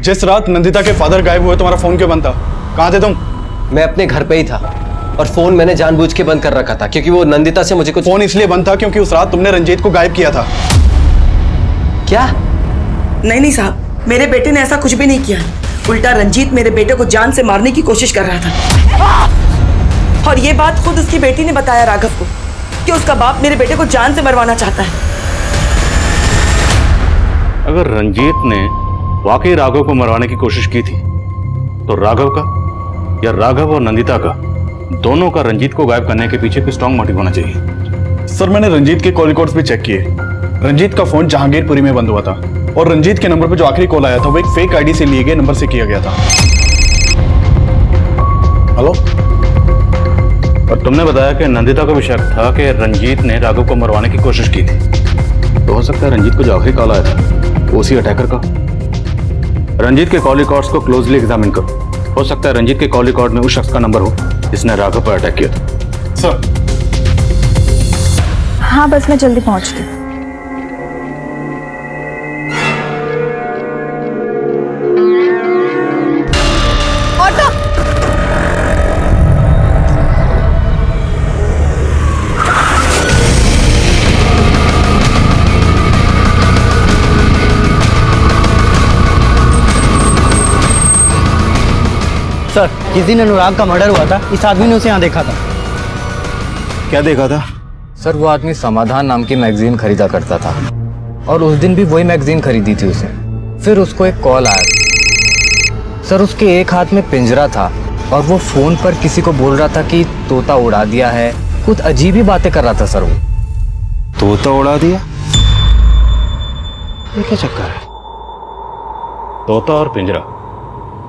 जिस रात नंदिता के फादर गायब हुए तुम्हारा फोन क्यों बंद था? कहाँ थे तुम? मैं अपने घर पे ही था और फोन मैंने जानबूझ के बंद कर रखा था क्योंकि वो नंदिता से मुझे कुछ। फोन इसलिए बंद था क्योंकि उस रात तुमने रंजीत को गायब किया था। क्या? नहीं साहब, मेरे बेटे ने ऐसा कुछ भी नहीं किया। उल्टा रंजीत मेरे बेटे को जान से मारने की कोशिश कर रहा था। और ये बात खुद उसकी बेटी ने बताया राघव को कि उसका बाप मेरे बेटे को जान से मरवाना चाहता है। अगर रंजीत ने वाकई राघव को मरवाने की कोशिश की थी तो राघव का या राघव और नंदिता का, दोनों का रंजीत को गायब करने के पीछे कोई स्ट्रांग मोटिव होना चाहिए। सर, मैंने रंजीत के कॉल रिकॉर्ड्स भी चेक किए। रंजीत का फोन जहांगीरपुरी में बंद हुआ था और रंजीत के नंबर पर जो आखिरी कॉल आया था वो एक फेक आईडी से लिए गए नंबर से किया गया था। हेलो? और तुमने बताया कि नंदिता को भी शक था कि रंजीत ने राघव को मरवाने की कोशिश की थी, तो हो सकता है रंजीत को जो आखिरी कॉल आया था वो उसी अटैकर का। रंजीत के कॉल रिकॉर्ड्स को क्लोजली एग्जामिन करो, हो सकता है रंजीत के कॉल रिकॉर्ड में उस शख्स का नंबर हो जिसने राघव पर अटैक किया था। सर। हाँ बस मैं जल्दी पहुंचती हूँ। सर, जिस दिन अनुराग का मर्डर हुआ था इस आदमी ने उसे यहाँ देखा था। क्या देखा था? सर, वो आदमी समाधान नाम की मैगजीन खरीदा करता था और उस दिन भी वही मैगजीन खरीदी थी उसे। फिर उसको एक कॉल आया। सर, उसके एक हाथ में पिंजरा था और वो फोन पर किसी को बोल रहा था कि तोता उड़ा दिया है। कुछ अजीब ही बातें कर रहा था सर वो। तोता उड़ा दिया? ये क्या चक्कर है? तोता और पिंजरा,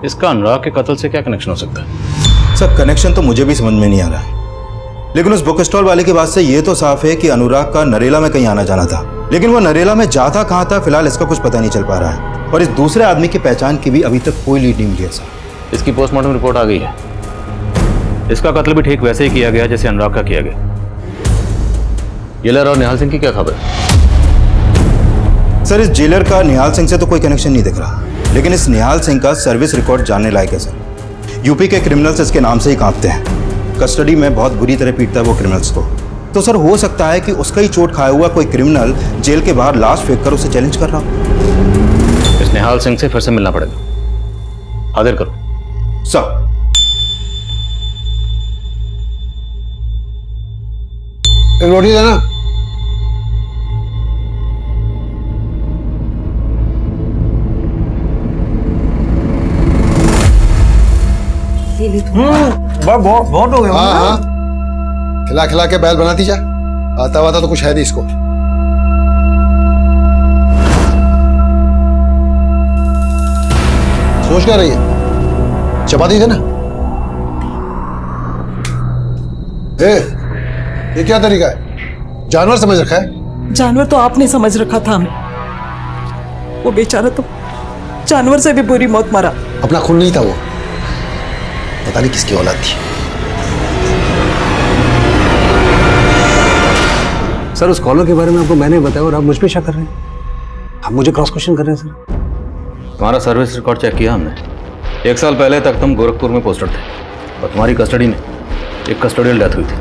इसका अनुराग के कत्ल से क्या कनेक्शन हो सकता है? सर, कनेक्शन तो मुझे भी समझ में नहीं आ रहा है, लेकिन उस बुक स्टॉल वाले की बात से ये तो साफ है कि अनुराग का नरेला में कहीं आना जाना था, लेकिन वो नरेला में जाता कहाँ था फिलहाल इसका कुछ पता नहीं चल पा रहा है। और इस दूसरे आदमी की पहचान की भी अभी तक कोई लीड नहीं मिली है सर। इसकी पोस्टमार्टम रिपोर्ट आ गई है। इसका कत्ल भी ठीक वैसे ही किया गया जैसे अनुराग का किया गया। जेलर और निहाल सिंह की क्या खबर? सर, इस जेलर का निहाल सिंह से तो कोई कनेक्शन नहीं दिख रहा, लेकिन इस निहाल सिंह का सर्विस रिकॉर्ड जानने लायक है सर। यूपी के क्रिमिनल्स इसके नाम से ही कांपते हैं। कस्टडी में बहुत बुरी तरह पीटता है वो क्रिमिनल्स को। तो सर, हो सकता है कि उसका ही चोट खाया हुआ कोई क्रिमिनल जेल के बाहर लाश फेंक कर उसे चैलेंज कर रहा हो। इस निहाल सिंह से फिर से मिलना पड़ेगा। हाजिर करो सर। एक रोटी देना। बहुत हो गया। हाँ हाँ, खिला खिला के बैल बनाती जा। आता वाता तो कुछ है नहीं इसको। सोच क्या रही है? चपाती देना। ये क्या तरीका है? जानवर समझ रखा है? जानवर तो आपने समझ रखा था हमें। वो बेचारा तो जानवर से भी बुरी मौत मरा। अपना खून नहीं था वो, पता नहीं किसकी औलाद थी। सर उस कॉलर के बारे में आपको मैंने बताया और आप मुझ पे शक कर रहे हैं। आप मुझे क्रॉस क्वेश्चन कर रहे हैं सर। तुम्हारा सर्विस रिकॉर्ड चेक किया हमने। 1 साल पहले तक तुम गोरखपुर में पोस्टेड थे और तुम्हारी कस्टडी में एक कस्टोडियल डेथ हुई थी।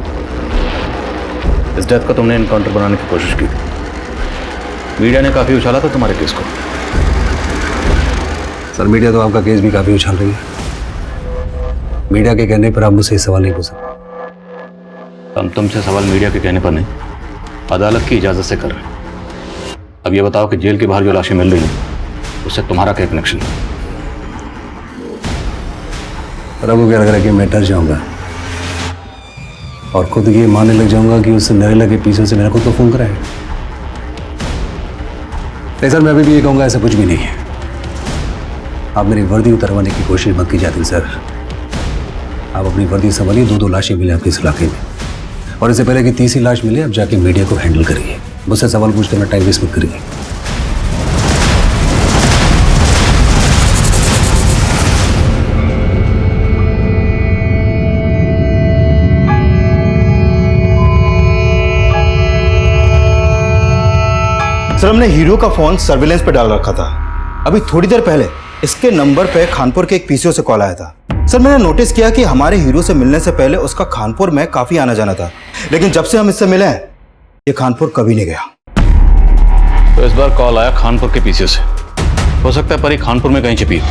इस डेथ को तुमने इनकाउंटर बनाने की कोशिश की थी। मीडिया ने काफी उछाला था तुम्हारे केस को। सर मीडिया तो आपका केस भी काफी उछाल रही है। मीडिया के कहने पर आप मुझसे सवाल नहीं पूछ सकते। हम तुमसे सवाल मीडिया के कहने पर नहीं, अदालत की इजाजत से कर रहे हैं। अब ये बताओ कि जेल के बाहर जो लाशें मिल रही हैं उससे तुम्हारा क्या कनेक्शन है? और आपको क्या लग रहा है कि मैं डर जाऊंगा और खुद ये मानने लग जाऊंगा कि उस नरेला के पीछे से मेरा खुद को फोन कराया? नहीं सर, मैं अभी भी ये कहूंगा ऐसा कुछ भी नहीं है। आप मेरी वर्दी उतरवाने की कोशिश मत कीजिए आदिल सर। आप अपनी वर्दी संभालिए। 2 लाशें मिले आपके इस इलाके में और इससे पहले कि तीसरी लाश मिले आप जाके मीडिया को हैंडल करिए। मुझसे सवाल पूछकर मैं टाइम वेस्ट मत करिए। सर हमने हीरो का फोन सर्विलेंस पे डाल रखा था। अभी थोड़ी देर पहले इसके नंबर पे खानपुर के एक पीसीओ से कॉल आया था। सर मैंने नोटिस किया कि हमारे हीरो से मिलने से पहले उसका खानपुर में काफी आना जाना था, लेकिन जब से हम इससे मिले हैं ये खानपुर कभी नहीं गया। तो इस बार कॉल आया खानपुर के पीसीओ से। हो सकता है परी खानपुर में कहीं छिपी हो।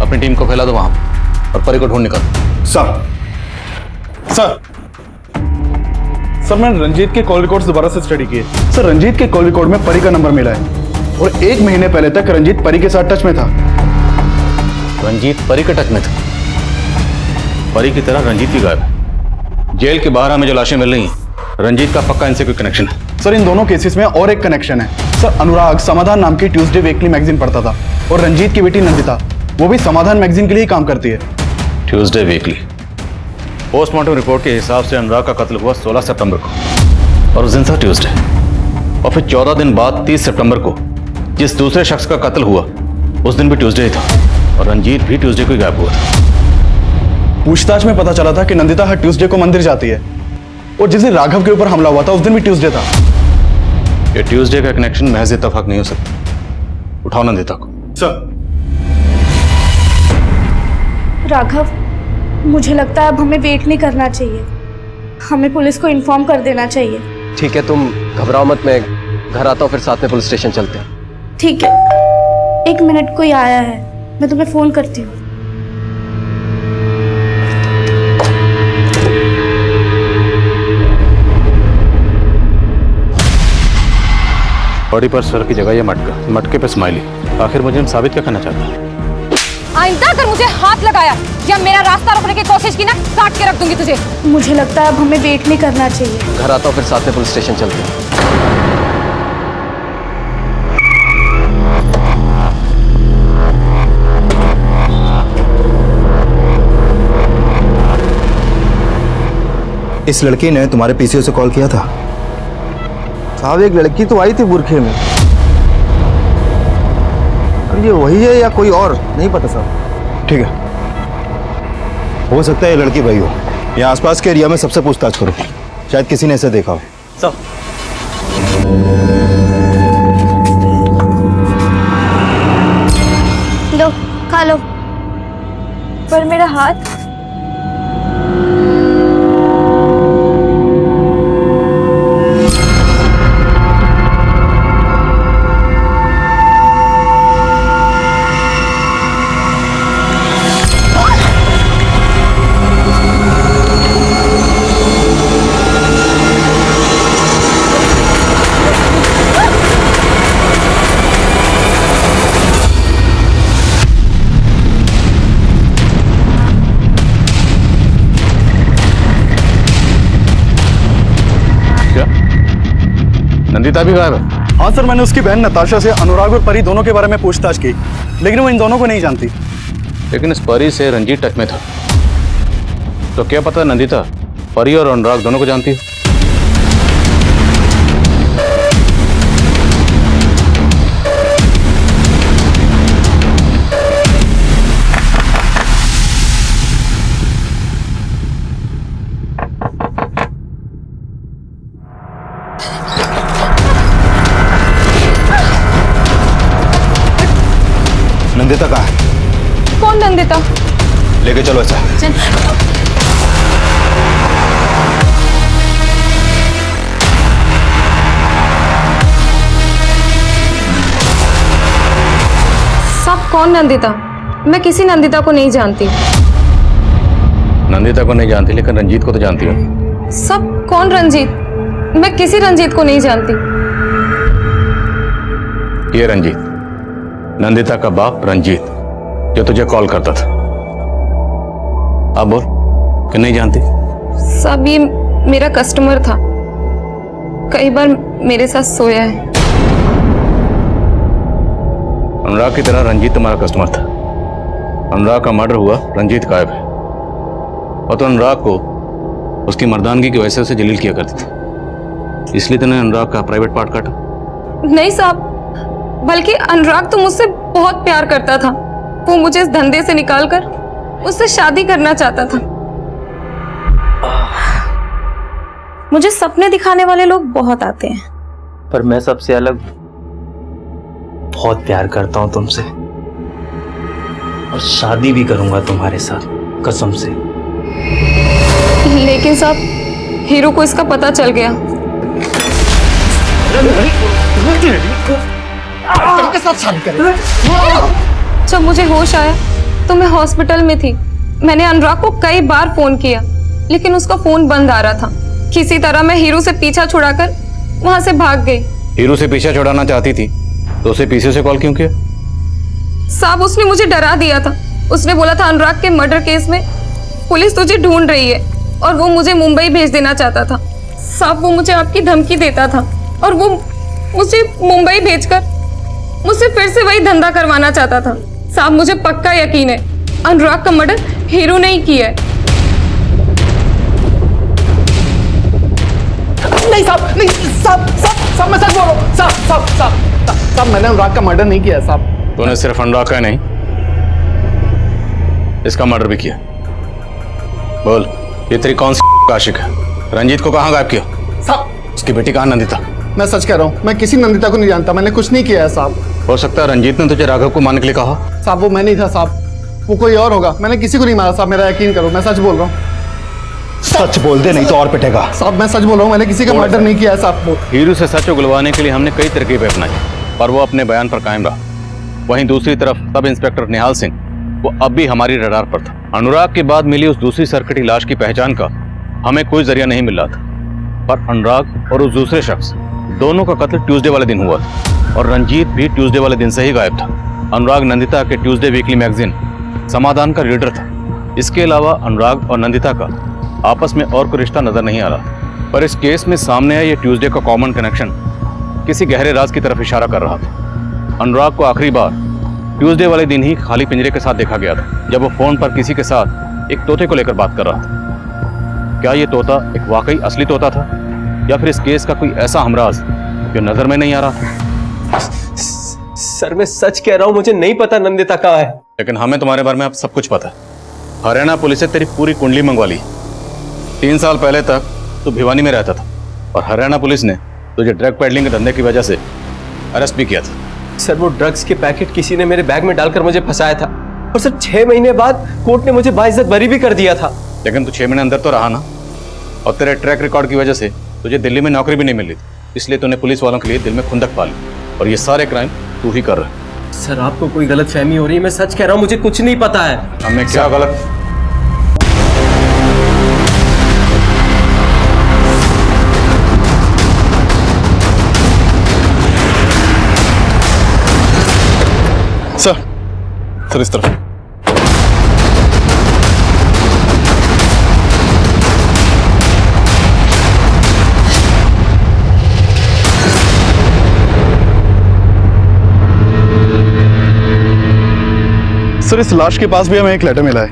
अपनी टीम को फैला दो वहां और परी को ढूंढ निकालो। सर मैंने रंजीत के कॉल रिकॉर्ड्स दोबारा से स्टडी किए। सर रंजीत के कॉल रिकॉर्ड में परी का नंबर मिला है और 1 महीने पहले तक रंजीत परी के साथ टच में था। रंजीत परी के टच में था? परी की तरह रंजीत भी गायब है। जेल के बाहर हमें जो लाशें मिल रही हैं, रंजीत का पक्का इनसे कोई कनेक्शन है। सर इन दोनों केसेस में और एक कनेक्शन है। सर अनुराग समाधान नाम की ट्यूसडे वीकली मैगजीन पढ़ता था और रंजीत की बेटी नंदिता वो भी समाधान मैगजीन के लिए ही काम करती है। Tuesday weekly. पोस्टमार्टम रिपोर्ट के हिसाब से अनुराग का कत्ल हुआ 16 सितंबर को और उस दिन था ट्यूसडे। और फिर 14 दिन बाद 30 सितंबर को जिस दूसरे शख्स का कत्ल हुआ उस दिन भी ट्यूसडे ही था और रंजीत भी ट्यूसडे को ही गायब हुआ था। पूछताछ में पता चला था कि नंदिता हर ट्यूसडे को मंदिर जाती है और जिस दिन राघव के ऊपर हमला हुआ था उस दिन भी ट्यूसडे था। ये ट्यूसडे का कनेक्शन महज इत्तेफाक नहीं हो सकता। उठाओ नंदिता को। सर। राघव, मुझे लगता है अब हमें वेट नहीं करना चाहिए। हमें पुलिस को इन्फॉर्म कर देना चाहिए। ठीक है, तुम घबराओ मत, मैं घर आता हूँ, फिर साथ में पुलिस स्टेशन चलते हैं। ठीक है, 1 मिनट, कोई आया है, मैं तुम्हें फोन करती हूँ। बॉडी पर सर की जगह ये मटका, मटके पे स्माइली। आखिर मुझे साबित क्या करना चाहता है? आइंदा अगर मुझे हाथ लगाया या मेरा रास्ता रोकने की कोशिश की ना, काट के रख दूंगी तुझे। मुझे लगता है अब हमें वेट नहीं करना चाहिए। घर आता हूँ, फिर साथ में पुलिस स्टेशन चलते हैं। इस लड़की ने तुम्हारे पीसीओ से कॉल किया था? साहब एक लड़की तो आई थी बुरखे में। अब ये वही है या कोई और, नहीं पता साहब। ठीक है, हो सकता है ये लड़की वही हो। यहाँ आसपास के एरिया में सबसे पूछताछ करो, शायद किसी ने इसे देखा हो। सब लो, खा लो। पर मेरा हाथ। नंदिता भी गायब है? हाँ सर, मैंने उसकी बहन नताशा से अनुराग और परी दोनों के बारे में पूछताछ की, लेकिन वो इन दोनों को नहीं जानती। लेकिन इस परी से रंजीत टच में था, तो क्या पता नंदिता परी और अनुराग दोनों को जानती है। नंदिता कहाँ है? कौन नंदिता? लेके चलो ऐसा। सब कौन नंदिता? मैं किसी नंदिता को नहीं जानती। नंदिता को नहीं जानती, लेकिन रंजीत को तो जानती हो। सब कौन रंजीत? मैं किसी रंजीत को नहीं जानती। ये रंजीत, नंदिता का बाप रंजीत, जो तुझे कॉल करता था। अब बोल कि नहीं जानती? सब ये मेरा कस्टमर था, कई बार मेरे साथ सोया है। अनुराग की तरह रंजीत तुम्हारा कस्टमर था। अनुराग का मर्डर हुआ, रंजीत गायब है, और तो अनुराग को उसकी मर्दानगी की वजह से उसे जलील किया करती थी, इसलिए तूने अनुराग का प्राइवेट पार्ट काटा। नहीं साहब, बल्कि अनुराग तो मुझसे बहुत प्यार करता था। वो मुझे इस धंधे से निकालकर उससे शादी करना चाहता था। मुझे सपने दिखाने वाले लोग बहुत आते हैं, पर मैं सबसे अलग बहुत प्यार करता हूं तुमसे, और शादी भी करूंगा तुम्हारे साथ, कसम से। लेकिन साहब, हीरो को इसका पता चल गया। के साथ शादी करें। जब मुझे होश आया तो मैं हॉस्पिटल में थी। मैंने अनुराग को कई बार फोन किया, लेकिन उसका फोन बंद आ रहा था। किसी तरह मैं हीरो से पीछा छुड़ाकर वहां से भाग गई। हीरो से पीछा छुड़ाना चाहती थी तो उसे पीछे से कॉल क्यों किया? साहब, उसने मुझे डरा दिया था। उसने बोला था अनुराग के मर्डर केस में पुलिस तुझे ढूंढ रही है और वो मुझे मुंबई भेज देना चाहता था। साहब, वो मुझे आपकी धमकी देता था और वो मुझे मुंबई भेजकर मुझसे फिर से वही धंधा करवाना चाहता था। साहब, मुझे पक्का यकीन है अनुराग का मर्डर हीरो ने ही किया है। नहीं साहब, नहीं साहब, साहब मैं सच बोल रहा हूँ। साहब मैंने अनुराग का मर्डर नहीं किया साहब। तूने सिर्फ अनुराग का नहीं, इसका मर्डर भी किया। बोल, ये तेरी कौन सी आशिक है? रंजीत को कहाँ गायब किया? साहब, उसकी बेटी कहाँ नंदिता? मैं सच कह रहा हूँ, मैं किसी नंदिता को नहीं जानता। मैंने कुछ नहीं किया है साहब। हो सकता है रंजीत ने तुझे राघव को मारने के लिए कहा। साहब, वो मैं नहीं था साहब, वो कोई और होगा। मैंने किसी को नहीं मारा साहब, मेरा यकीन करो, मैं सच बोल रहा हूँ। सच बोल दे, नहीं तो और पिटेगा। साहब, मैं सच बोल रहा हूँ, मैंने किसी का मर्डर नहीं किया है साहब। हीरो से सच उगलवाने के लिए हमने कई तरकीबें अपनाई, पर वो अपने बयान पर कायम रहा। वहीं दूसरी तरफ सब इंस्पेक्टर निहाल सिंह, वो अब भी हमारी रडार पर था। अनुराग के बाद मिली उस दूसरी सरकटी लाश की पहचान का हमें कोई जरिया नहीं मिल रहा था, पर अनुराग और उस दूसरे शख्स दोनों का कत्ल ट्यूसडे वाले दिन हुआ था, और रंजीत भी ट्यूसडे वाले दिन से ही गायब था। अनुराग नंदिता के ट्यूसडे वीकली मैगजीन समाधान का रीडर था। इसके अलावा अनुराग और नंदिता का आपस में और कोई रिश्ता नजर नहीं आ रहा, पर इस केस में सामने आया ये ट्यूसडे का कॉमन कनेक्शन किसी गहरे राज की तरफ इशारा कर रहा था। अनुराग को आखिरी बार ट्यूसडे वाले दिन ही खाली पिंजरे के साथ देखा गया था, जब वो फोन पर किसी के साथ एक तोते को लेकर बात कर रहा था। क्या ये तोता एक वाकई असली तोता था, या फिर इस केस का कोई ऐसा हमराज जो नजर में नहीं आ रहा था? सर, मैं सच कह रहा हूं, मुझे नहीं पता नंदिता कहाँ है। लेकिन हमें तुम्हारे बारे में अब सब कुछ पता है। हरियाणा पुलिस से तेरी पूरी कुंडली मंगवा ली। 3 साल पहले तक तू भिवानी में रहता था, और हरियाणा पुलिस ने तुझे ड्रग पेडलिंग के धंधे की वजह से अरेस्ट भी किया था। सर, वो ड्रग्स के पैकेट किसी ने मेरे बैग में डालकर मुझे फंसाया था, और सर 6 महीने बाद कोर्ट ने मुझे बाइज्जत बरी भी कर दिया था। लेकिन तू 6 महीने अंदर तो रहा ना, और तेरे ट्रैक रिकॉर्ड की वजह से तुझे दिल्ली में नौकरी भी नहीं मिल रही, इसलिए तूने पुलिस वालों के लिए दिल में खुंदक पाली, और ये सारे क्राइम तू ही कर रहा है। सर, आपको कोई गलतफहमी हो रही है, मैं सच कह रहा हूं, मुझे कुछ नहीं पता है। हमें क्या गलत? सर इस तरफ। सर, इस लाश के पास भी हमें एक लेटर मिला है।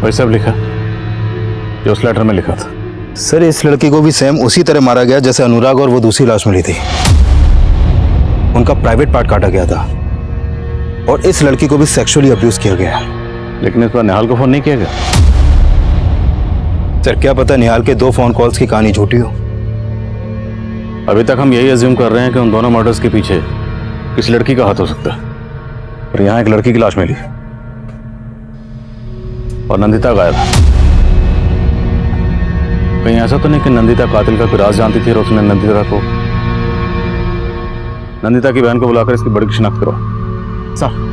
वही सब लिखा जो उस लेटर में लिखा था। सर, इस लड़की को भी सेम उसी तरह मारा गया जैसे अनुराग और वो दूसरी लाश मिली थी। उनका प्राइवेट पार्ट काटा गया था, और इस लड़की को भी सेक्सुअली अब्यूज किया गया। लेकिन इस पर निहाल को फोन नहीं किया गया। सर, क्या पता निहाल के 2 फोन कॉल्स की कहानी झूठी हो। अभी तक हम यही अज्यूम कर रहे हैं कि उन दोनों मर्डर्स के पीछे किसी लड़की का हाथ हो सकता है, और यहाँ एक लड़की की लाश मिली और नंदिता गायब है। कहीं ऐसा तो नहीं कि नंदिता कातिल का कोई राज जानती थी और उसने नंदिता की बहन को बुलाकर इसकी बड़ी शिनाख्त करो। सर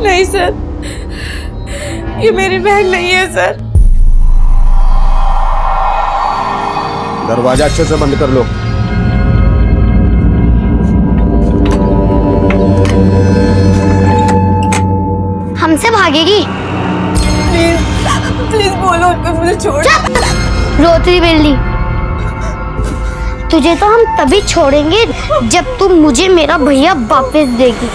नहीं सर, ये मेरी बहन नहीं है सर। दरवाजा अच्छे से बंद कर लो। हमसे भागेगी? प्लीज बोलो उनको, मुझे छोड़। रोती बिल्ली, तुझे तो हम तभी छोड़ेंगे जब तुम मुझे मेरा भैया वापस देगी।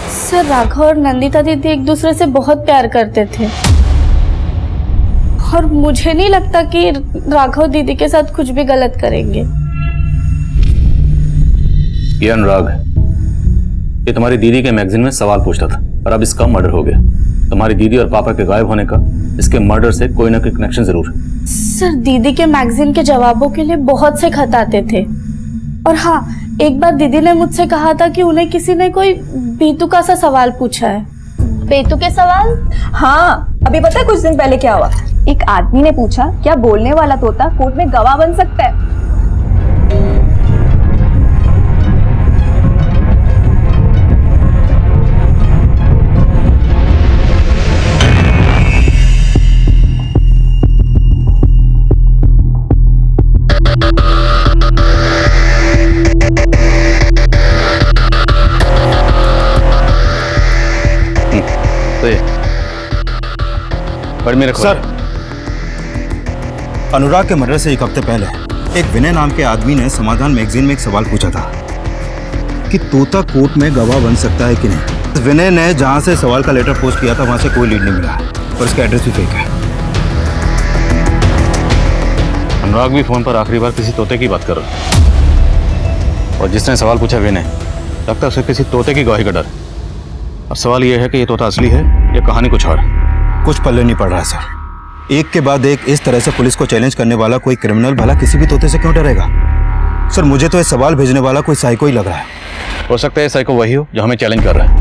सर, राघव और नंदिता दीदी एक दूसरे से बहुत प्यार करते थे और मुझे नहीं लगता कि राघव दीदी के साथ कुछ भी गलत करेंगे। ये अनुराग, ये तुम्हारी दीदी के मैगजीन में सवाल पूछता था और अब इसका मर्डर हो गया। तुम्हारी दीदी और पापा के गायब होने का इसके मर्डर से कोई ना कोई कनेक्शन जरूर है। सर, दीदी के मैगजीन के जवाबों के लिए बहुत से खत आते थे और हाँ, एक बार दीदी ने मुझसे कहा था कि उन्हें किसी ने कोई बेतुका सा सवाल पूछा है। बेतुके सवाल? हाँ, अभी पता है कुछ दिन पहले क्या हुआ? एक आदमी ने पूछा, क्या बोलने वाला तोता कोर्ट में गवाह बन सकता है? सर, अनुराग के मर्डर से एक हफ्ते पहले एक विनय नाम के आदमी ने समाधान मैगजीन में एक सवाल पूछा था कि तोता कोर्ट में गवाह बन सकता है कि नहीं। विनय ने जहां से सवाल का लेटर पोस्ट किया था वहां से कोई लीड नहीं मिला और इसका एड्रेस भी फेक है। अनुराग भी फोन पर आखिरी बार किसी तोते की बात कर रहा है और जिसने सवाल पूछा विनय, लगता है उसे किसी तोते की गवाही का डर। और सवाल यह है कि ये तोता असली है या कहानी कुछ और। कुछ पल्ले नहीं पड़ रहा है सर। एक के बाद एक इस तरह से पुलिस को चैलेंज करने वाला कोई क्रिमिनल भला किसी भी तोते से क्यों डरेगा? सर, मुझे तो ये सवाल भेजने वाला कोई साइको ही लग रहा है। हो सकता है साइको वही हो जो हमें चैलेंज कर रहा है।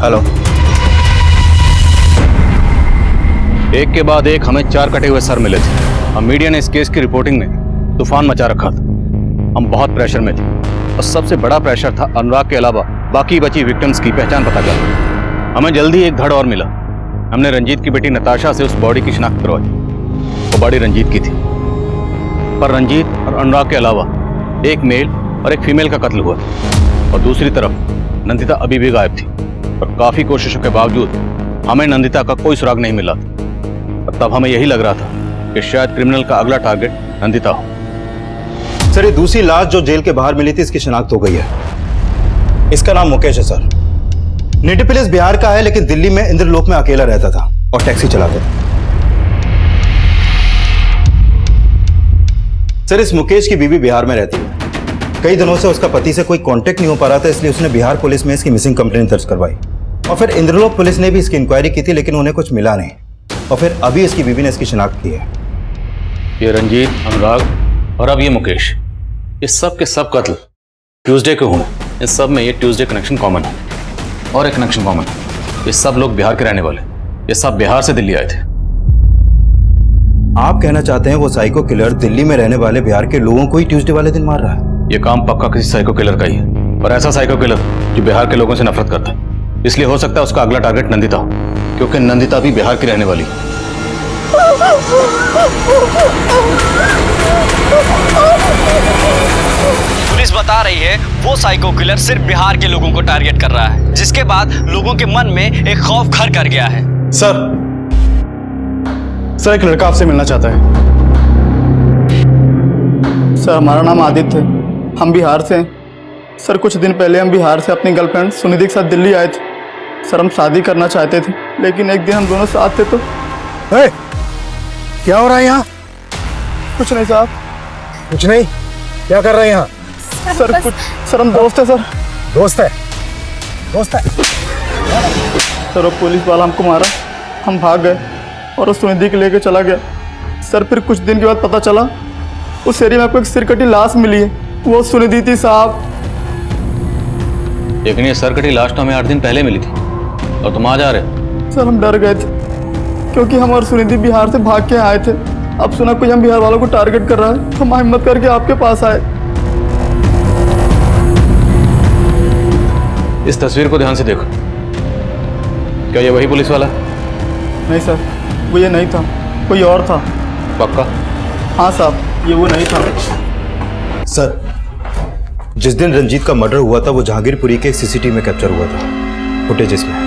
हेलो। एक के बाद एक हमें 4 कटे हुए सर मिले थे। हम मीडिया ने इस केस की रिपोर्टिंग में तूफान मचा रखा था। हम बहुत प्रेशर में थे और सबसे बड़ा प्रेशर था अनुराग के अलावा बाकी बची विक्टिम्स की पहचान पता करना। हमें जल्दी एक धड़ और मिला। हमने रंजीत की बेटी नताशा से उस बॉडी की शिनाख्त करवाई। वो बॉडी रंजीत की थी, पर रंजीत और अनुराग के अलावा एक मेल और एक फीमेल का कत्ल हुआ था और दूसरी तरफ नंदिता अभी भी गायब थी और काफी कोशिशों के बावजूद हमें नंदिता का कोई सुराग नहीं मिला था। और तब हमें यही लग रहा था कि शायद क्रिमिनल का अगला टारगेट नंदिता हो। सर, ये दूसरी लाश जो जेल के बाहर मिली थी इसकी शिनाख्त हो गई है। इसका नाम मुकेश है सर। नेटिव प्लेस बिहार का है लेकिन दिल्ली में इंद्रलोक में अकेला रहता था और टैक्सी चलाता था। सर, इस मुकेश की बीवी बिहार में रहती है। कई दिनों से उसका पति से कोई कांटेक्ट नहीं हो पा रहा था, इसलिए उसने बिहार पुलिस में इसकी मिसिंग कंप्लेंट दर्ज करवाई और फिर इंद्रलोक पुलिस ने भी इसकी इंक्वायरी की थी लेकिन उन्हें कुछ मिला नहीं और फिर अभी इसकी बीवी ने इसकी शिनाख्त की है। ये रंजीत, अनुराग और अब ये मुकेश, ये सब के सब कत्ल ट्यूसडे को हुए। इन सब में ये ट्यूसडे कनेक्शन कॉमन है और एक कनेक्शन कॉमन है, ये सब लोग बिहार के रहने वाले। ये सब बिहार से दिल्ली आए थे। आप कहना चाहते हैं वो साइको किलर दिल्ली में रहने वाले बिहार के लोगों को ही ट्यूसडे वाले दिन मार रहा है? ये काम पक्का किसी साइको किलर का ही है और ऐसा साइको किलर जो बिहार के लोगों से नफरत करता है। इसलिए हो सकता है उसका अगला टारगेट नंदिता हो, क्योंकि नंदिता भी बिहार की रहने वाली है। पुलिस बता रही है वो साइको किलर सिर्फ बिहार के लोगों को टारगेट कर रहा है, जिसके बाद लोगों के मन में एक खौफ घर कर गया है। सर, एक लड़का आपसे मिलना चाहता है। सर, हमारा नाम आदित्य है, हम बिहार से हैं। सर, कुछ दिन पहले हम बिहार से अपनी गर्लफ्रेंड सुनिधि के साथ दिल्ली आए थे। सर, हम शादी करना चाहते थे लेकिन एक दिन हम दोनों साथ थे तो क्या हो रहा है यहाँ? कुछ नहीं साहब, कुछ नहीं, क्या कर रहे हैं यहाँ? सर कुछ सर हम दोस्त है सर। दोस्त है? दोस्त है? सर वो पुलिस वाला हमको मारा, हम भाग गए और उस सुनिधि को लेके चला गया। सर फिर कुछ दिन के बाद पता चला उस एरिया में आपको एक सिरकटी लाश मिली है, वो सुनिधि थी साहब। लेकिन ये सरकटी लाश तो हमें 8 दिन पहले मिली थी और तुम आ जा रहे। सर हम डर गए थे क्योंकि हम और सुनिधि बिहार से भाग के आए थे। अब सुना कोई हम बिहार वालों को टारगेट कर रहा है, हम हिम्मत करके आपके पास आए। इस तस्वीर को ध्यान से देखो, क्या ये वही पुलिस वाला? नहीं सर, वो ये नहीं था, कोई और था। पक्का? हाँ साहब, ये वो नहीं था। सर, जिस दिन रंजीत का मर्डर हुआ था वो जहांगीरपुरी के सीसीटीवी में कैप्चर हुआ था, फुटेजेस में।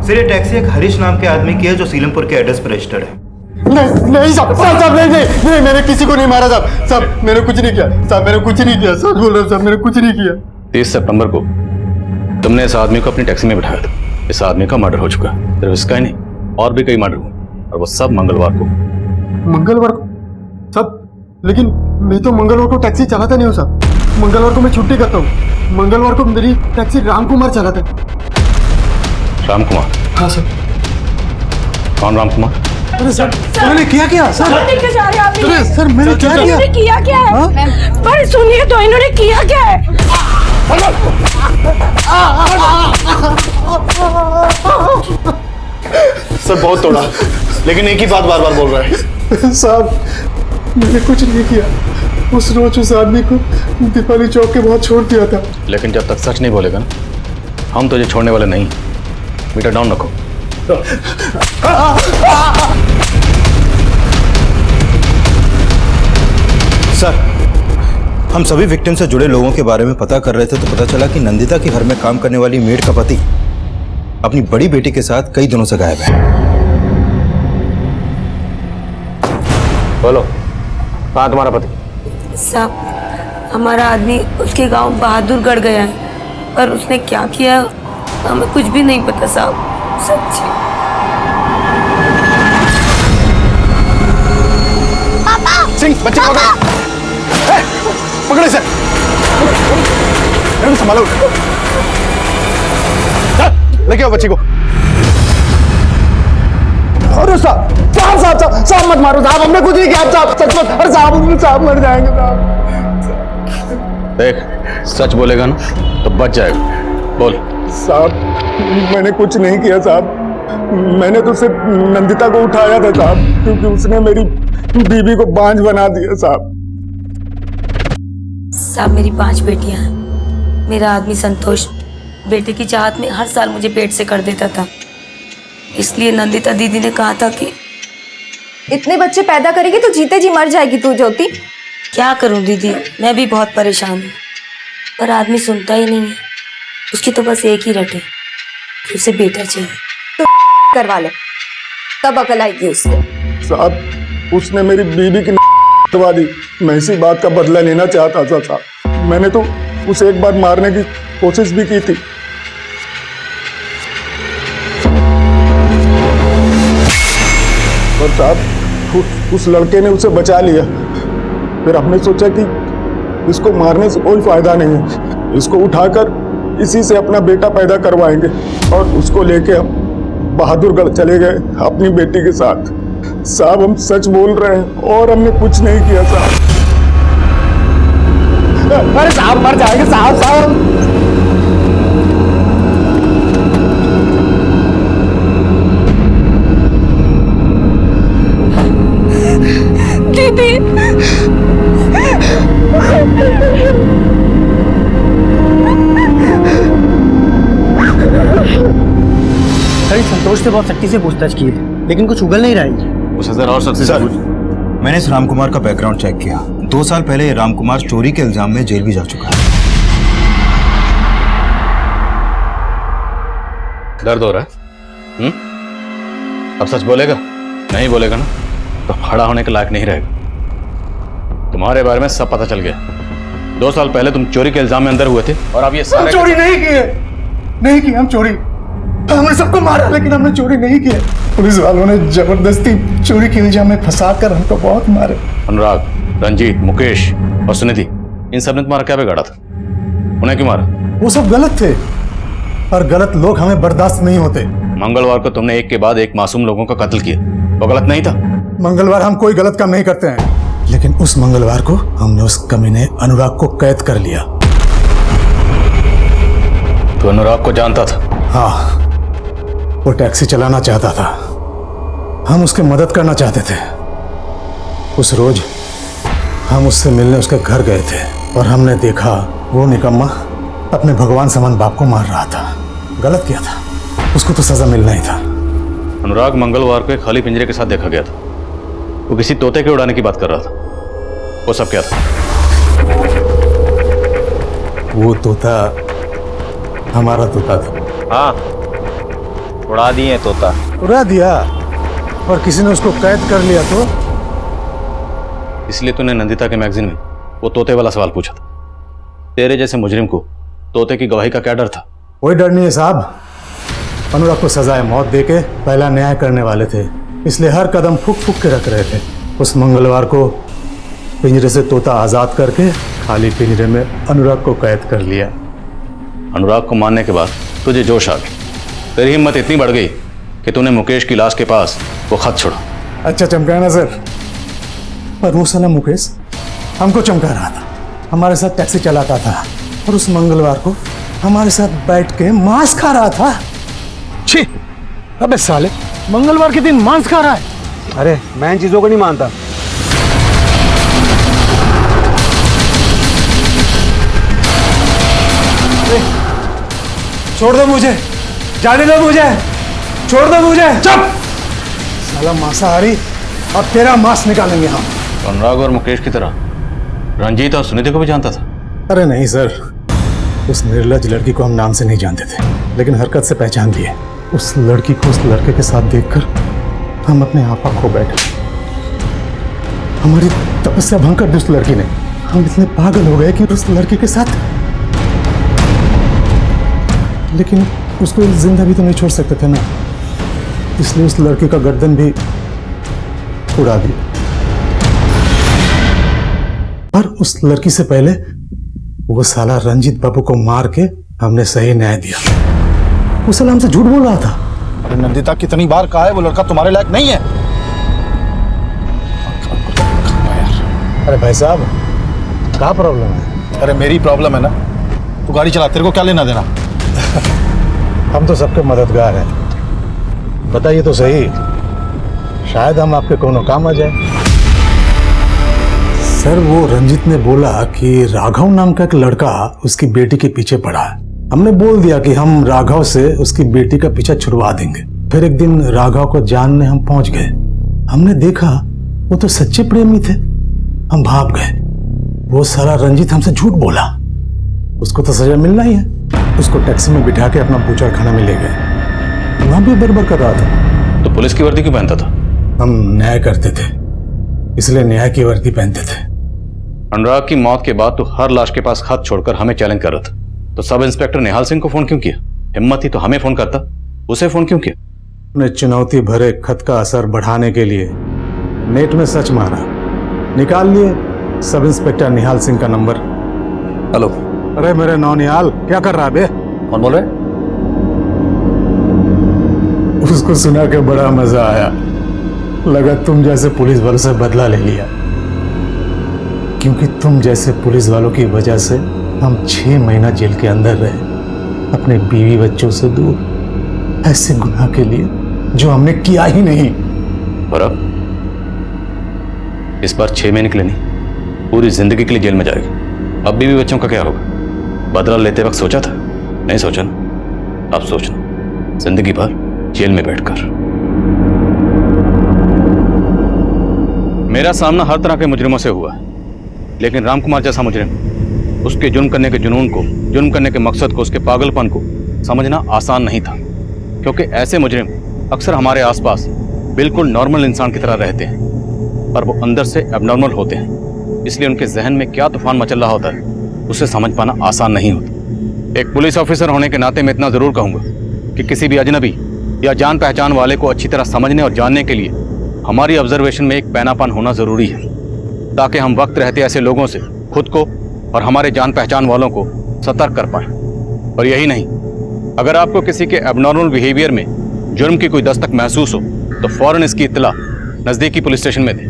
सर ये टैक्सी एक हरीश नाम के आदमी की है जो सीलमपुर के एड्रेस पर रजिस्टर्ड है। नहीं साहब, साहब नहीं, मैंने किसी को नहीं मारा साहब। साहब मैंने कुछ नहीं किया साहब, मैंने कुछ नहीं किया। सच बोल रहा हूँ साहब, मैंने कुछ नहीं किया। 30 सितंबर को तुमने इस आदमी को अपनी टैक्सी में बिठाया था। इस आदमी का मर्डर हो चुका है, सिर्फ इसका ही नहीं और भी कई मर्डर हुए और वो सब मंगलवार को। मंगलवार को साहब? लेकिन मैं तो मंगलवार को टैक्सी चलाता नहीं हूँ साहब। मंगलवार को मैं छुट्टी करता हूँ। मंगलवार को मेरी टैक्सी राम कुमार चलाता है। राम कुमार? हाँ सर। कौन राम कुमार? अरे सर, मैंने किया क्या सर? लेके जा रहे हैं आप? अरे सर मैंने क्या किया? इन्होंने किया क्या है? पर सुनिए तो, इन्होंने किया क्या है? सर बहुत तोड़ा, लेकिन एक ही बात बार बार बोल रहा है। साहब मैंने कुछ नहीं किया। उस रोज उस आदमी को दीपाली चौक के बहुत छोड़ दिया था। लेकिन जब तक सच नहीं बोलेगा ना, हम तुझे छोड़ने वाले नहीं। मीटर डाउन रखो। सर, हम सभी विक्टिम से जुड़े लोगों के बारे में पता कर रहे थे तो पता चला कि नंदिता के घर में काम करने वाली मेड का पति अपनी बड़ी बेटी के साथ कई दिनों से गायब है। बोलो, कहाँ तुम्हारा पति? साहब हमारा आदमी उसके गांव बहादुरगढ़ गया है, पर उसने क्या किया हमें कुछ भी नहीं पता साहब, सच्ची। सिंह, बच्चे पकड़ो, पकड़ो इसे, संभालो, लेके आओ बच्ची को। अरे साहब साहब साहब साहब साहब मत मारो साहब, हमने कुछ नहीं किया साहब, सच मत। अरे साहब साहब मर जाएंगे साहब। देख, सच बोलेगा ना तो बच जाएगा। बोल। साहब मैंने कुछ नहीं किया साहब, मैंने तो सिर्फ नंदिता को उठाया था साहब, क्योंकि उसने मेरी बीबी को बांझ बना दिया साहब। साहब मेरी 5 बेटियां हैं। मेरा आदमी संतोष बेटे की चाहत में हर साल मुझे पेट से कर देता था, इसलिए नंदिता दीदी ने कहा था कि इतने बच्चे पैदा करेगी तो जीते जी मर जाएगी तू ज्योति। क्या करूं दीदी, मैं भी बहुत परेशान हूँ, पर आदमी सुनता ही नहीं है। उसकी तो बस एक ही रटे कि उसे बेटा चाहिए। तो करवा ले, तब अकल आएगी उसको। साहब उसने मेरी बीबी की करवा दी, मैं इसी बात का बदला लेना चाहता था साहब। मैंने तो उसे एक बार मारने की कोशिश भी की थी। और साहब उस लड़के ने उसे बचा लिया। फिर हमने सोचा कि इसको मारने से कोई फायदा नहीं है, इसको उठाकर इसी से अपना बेटा पैदा करवाएंगे और उसको लेके हम बहादुरगढ़ चले गए अपनी बेटी के साथ। साहब हम सच बोल रहे हैं और हमने कुछ नहीं किया साहब। अरे साहब मर जाएंगे साहब, साहब दीदी सर संतोष से बहुत सख्ती से पूछताछ की है, लेकिन कुछ उगल नहीं रहा है। उसे जरा और सख्ती से पूछ। मैंने इस रामकुमार का बैकग्राउंड चेक किया। 2 साल पहले ये रामकुमार चोरी के इल्जाम में जेल भी जा चुका है। दर्द हो रहा है? अब सच बोलेगा? नहीं बोलेगा ना तो खड़ा होने के लायक नहीं रहेगा। तुम्हारे बारे में सब पता चल गया। 2 साल पहले तुम चोरी के इल्जाम में अंदर हुए थे और अब ये हम चोरी नहीं किए, नहीं की हम चोरी। हमने सबको मारा लेकिन हमने चोरी नहीं किए। पुलिस वालों ने जबरदस्ती चोरी के इल्जाम में फंसा कर हमको बहुत मारे। अनुराग, रंजीत, मुकेश और सुनिधि, इन सब ने तुम्हारा क्या बिगाड़ा था? उन्हें क्यों मारा? वो सब गलत थे और गलत लोग हमें बर्दाश्त नहीं होते। मंगलवार को तुमने एक के बाद एक मासूम लोगों का कत्ल किया, वो गलत नहीं था? मंगलवार हम कोई गलत काम नहीं करते हैं, लेकिन उस मंगलवार को हमने उस कमीने अनुराग को कैद कर लिया। तो अनुराग को जानता था? हाँ, वो टैक्सी चलाना चाहता था, हम उसकी मदद करना चाहते थे। उस रोज हम उससे मिलने उसके घर गए थे और हमने देखा वो निकम्मा अपने भगवान समान बाप को मार रहा था। गलत किया था, उसको तो सजा मिलना ही था। अनुराग मंगलवार को एक खाली पिंजरे के साथ देखा गया था। वो किसी तोते के उड़ाने की बात कर रहा था। वो सब क्या था? वो तोता हमारा तोता था। हाँ, उड़ा दिए तोता। उड़ा दिया और किसी ने उसको कैद कर लिया तो? इसलिए तूने नंदिता के मैगजीन में वो तोते वाला सवाल पूछा था। तेरे जैसे मुजरिम को तोते की गवाही का क्या डर था? कोई डर नहीं है साहब। अनुराग को सजाए मौत देके पहला न्याय करने वाले थे, इसलिए हर कदम फूक फूक के रख रहे थे। उस मंगलवार को पिंजरे से तोता आजाद करके खाली पिंजरे में अनुराग को कैद कर लिया। अनुराग को मारने के बाद तुझे जोश आ गया, तेरी हिम्मत इतनी बढ़ गई कि तूने मुकेश की लाश के पास वो खत छोड़ा। अच्छा चमकाया ना सर, पर वो साला मुकेश हमको चमका रहा था, हमारे साथ टैक्सी चलाता था और उस मंगलवार को हमारे साथ बैठ के मांस खा रहा था। छी, अबे साले, मंगलवार के दिन मांस खा रहा है? अरे मैं इन चीजों को नहीं मानता। छोड़ दो मुझे, जाने दो मुझे, छोड़ दो मुझे। चुप साला मांसाहारी, अब तेरा मांस निकालेंगे हम। अनुराग और मुकेश की तरह रंजीत और सुनिधि को भी जानता था? अरे नहीं सर, उस निर्लज लड़की को हम नाम से नहीं जानते थे, लेकिन हरकत से पहचान लिए। उस लड़की को उस लड़के के साथ देखकर हम अपने आपा खो बैठे। हमारी तपस्या भंग कर दी उस लड़की ने। हम इतने पागल हो गए कि उस लड़की के साथ, लेकिन उसको जिंदा भी तो नहीं छोड़ सकते थे ना, इसलिए उस लड़की का गर्दन भी उड़ा दी। पर उस लड़की से पहले वो साला रंजीत बाबू को मार के हमने सही न्याय दिया। वो साला हमसे झूठ बोल रहा था। अरे नंदिता, कितनी बार कहा है वो लड़का तुम्हारे लायक नहीं है। अरे भाई साहब, क्या प्रॉब्लम है? अरे मेरी प्रॉब्लम है ना, तू गाड़ी चला, तेरे को क्या लेना देना? हम तो सबके मददगार हैं, बताइए तो सही, शायद हम आपके कोनो काम आ जाए। सर, वो रंजीत ने बोला कि राघव नाम का एक लड़का उसकी बेटी के पीछे पड़ा है। हमने बोल दिया कि हम राघव से उसकी बेटी का पीछा छुड़वा देंगे। फिर एक दिन राघव को जानने हम पहुंच गए। हमने देखा वो तो सच्चे प्रेमी थे। हम भाग गए। वो सारा रंजीत हमसे झूठ बोला। उसको तो सजा मिलना ही है। उसको टैक्सी में बिठा के अपना बूचड़ खाना में ले गए। वहां भी बरबर कर रहा था। तो पुलिस की वर्दी क्यों पहनता था? हम न्याय करते थे, इसलिए न्याय की वर्दी पहनते थे। अनुराग की मौत के बाद तो हर लाश के पास खत छोड़कर हमें चैलेंज कर रहा था, तो सब इंस्पेक्टर निहाल सिंह को फोन क्यों किया? हिम्मत ही तो हमें फोन करता, उसे फोन क्यों किया? उन्हें चुनौती भरे खत का असर बढ़ाने के लिए नेट में सर्च मारा, निकाल लिए सब इंस्पेक्टर निहाल सिंह का नंबर। हेलो। अरे मेरे नौ निहाल, क्या कर रहा है बे? कौन बोल रहे? उसको सुना के बड़ा मजा आया। लगा तुम जैसे पुलिस वालों से बदला ले लिया, क्योंकि तुम जैसे पुलिस वालों की वजह से हम 6 महीना जेल के अंदर रहे, अपने बीवी बच्चों से दूर, ऐसे गुनाह के लिए जो हमने किया ही नहीं। और अब इस बार 6 महीने के लिए नहीं, पूरी जिंदगी के लिए जेल में जाएगा। अब बीवी बच्चों का क्या होगा? बदला लेते वक्त सोचा था? नहीं सोचा ना, अब सोचना, जिंदगी भर जेल में बैठकर। मेरा सामना हर तरह के मुजरिमों से हुआ है, लेकिन रामकुमार जैसा मुजरिम, उसके जुर्म करने के जुनून को, जुर्म करने के मकसद को, उसके पागलपन को समझना आसान नहीं था, क्योंकि ऐसे मुजरिम अक्सर हमारे आसपास बिल्कुल नॉर्मल इंसान की तरह रहते हैं, पर वो अंदर से एबनॉर्मल होते हैं। इसलिए उनके जहन में क्या तूफान मचल रहा होता है उसे समझ पाना आसान नहीं होता। एक पुलिस ऑफिसर होने के नाते मैं इतना जरूर कहूंगा कि किसी भी अजनबी या जान पहचान वाले को अच्छी तरह समझने और जानने के लिए हमारी ऑब्जर्वेशन में एक पैनापन होना जरूरी है, ताकि हम वक्त रहते ऐसे लोगों से खुद को और हमारे जान पहचान वालों को सतर्क कर पाएं। और यही नहीं, अगर आपको किसी के एबनॉर्मल बिहेवियर में जुर्म की कोई दस्तक महसूस हो तो फौरन इसकी इत्तला नजदीकी पुलिस स्टेशन में दें।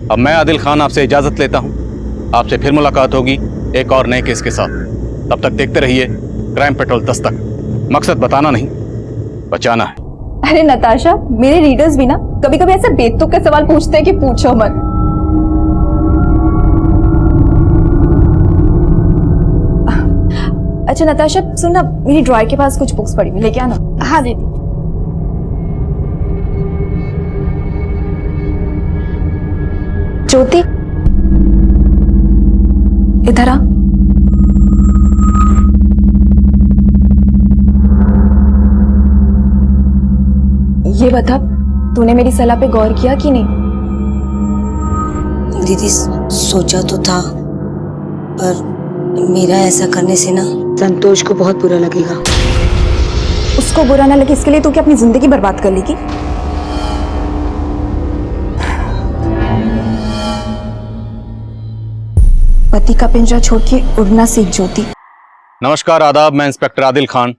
अब मैं आदिल खान आपसे इजाजत लेता हूं। आपसे फिर मुलाकात होगी एक और नए केस के साथ। तब तक देखते रहिए क्राइम पेट्रोल दस्तक। मकसद बताना नहीं, बचाना है। अरे नताशा, मेरे रीडर्स भी ना कभी कभी ऐसे बेतुक के सवाल पूछते हैं कि पूछो मत। अच्छा नताशा सुन ना, मेरी ड्रॉयर के पास कुछ बुक्स पड़ी हुई, लेके आना। हाँ दीदी। ज्योति इधर आ। ये बता, तूने मेरी सलाह पे गौर किया कि नहीं? दीदी सोचा तो था, पर मेरा ऐसा करने से ना संतोष को बहुत बुरा लगेगा। उसको बुरा ना लगे इसके लिए तू क्या अपनी जिंदगी बर्बाद कर लेगी? पति का पिंजरा छोड़ के उड़ना सीख ज्योति। नमस्कार, आदाब। मैं inspector Adil Khan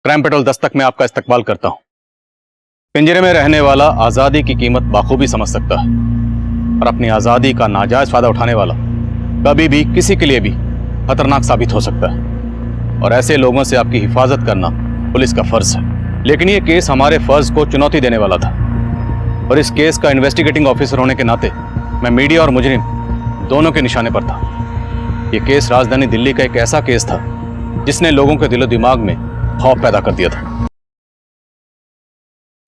crime petrol Dastak में आपका इस्तकबाल करता हूं। पिंजरे में रहने वाला आजादी की कीमत बाखूबी समझ सकता है, और अपनी आजादी का नाजायज फायदा उठाने वाला कभी भी किसी के लिए भी खतरनाक साबित हो सकता है। और ऐसे लोगों से आपकी हिफाजत करना पुलिस का फर्ज है। लेकिन यह केस हमारे फर्ज को चुनौती देने वाला था, और इस केस का इन्वेस्टिगेटिंग ऑफिसर होने के नाते मैं मीडिया और मुजरिम दोनों के निशाने पर था। यह केस राजधानी दिल्ली का एक ऐसा केस था जिसने लोगों के दिलो दिमाग में खौफ पैदा कर दिया था।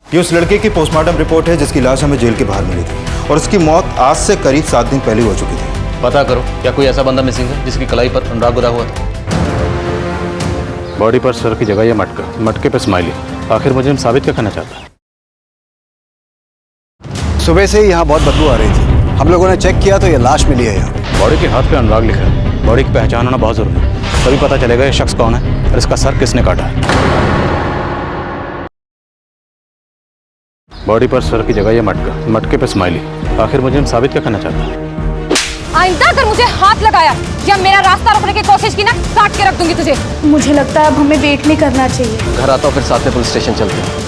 ये उस लड़के की पोस्टमार्टम रिपोर्ट है जिसकी लाश हमें जेल के बाहर मिली थी, और उसकी मौत आज से करीब 7 दिन पहले हो चुकी थी। पता करो, क्या कोई ऐसा बंदा मिसिंग है जिसकी कलाई पर अनुराग गुदा हुआ था? बॉडी पर सर की जगह यह मटका, मटके पर स्माइली। आखिर मुझे साबित क्या करना चाहता है? सुबह से ही यहाँ बहुत बदबू आ रही थी। हम लोगों ने चेक किया तो ये लाश मिली है यहाँ। बॉडी के हाथ पे अनुराग लिखा है। बॉडी की पहचान होना बहुत जरूरी है, तभी पता चलेगा ये शख्स कौन है और इसका सर किसने काटा है। बॉडी पर सर की जगह यह मटका, मटके पे स्माइली। आखिर मुझे साबित क्या करना चाहता है? आइंदा अगर मुझे हाथ लगाया या मेरा रास्ता रोकने की कोशिश की ना, काट के रख दूंगी तुझे। मुझे लगता है अब हमें वेट नहीं करना चाहिए। घर आता हूँ, फिर साथ में पुलिस स्टेशन चलते हैं।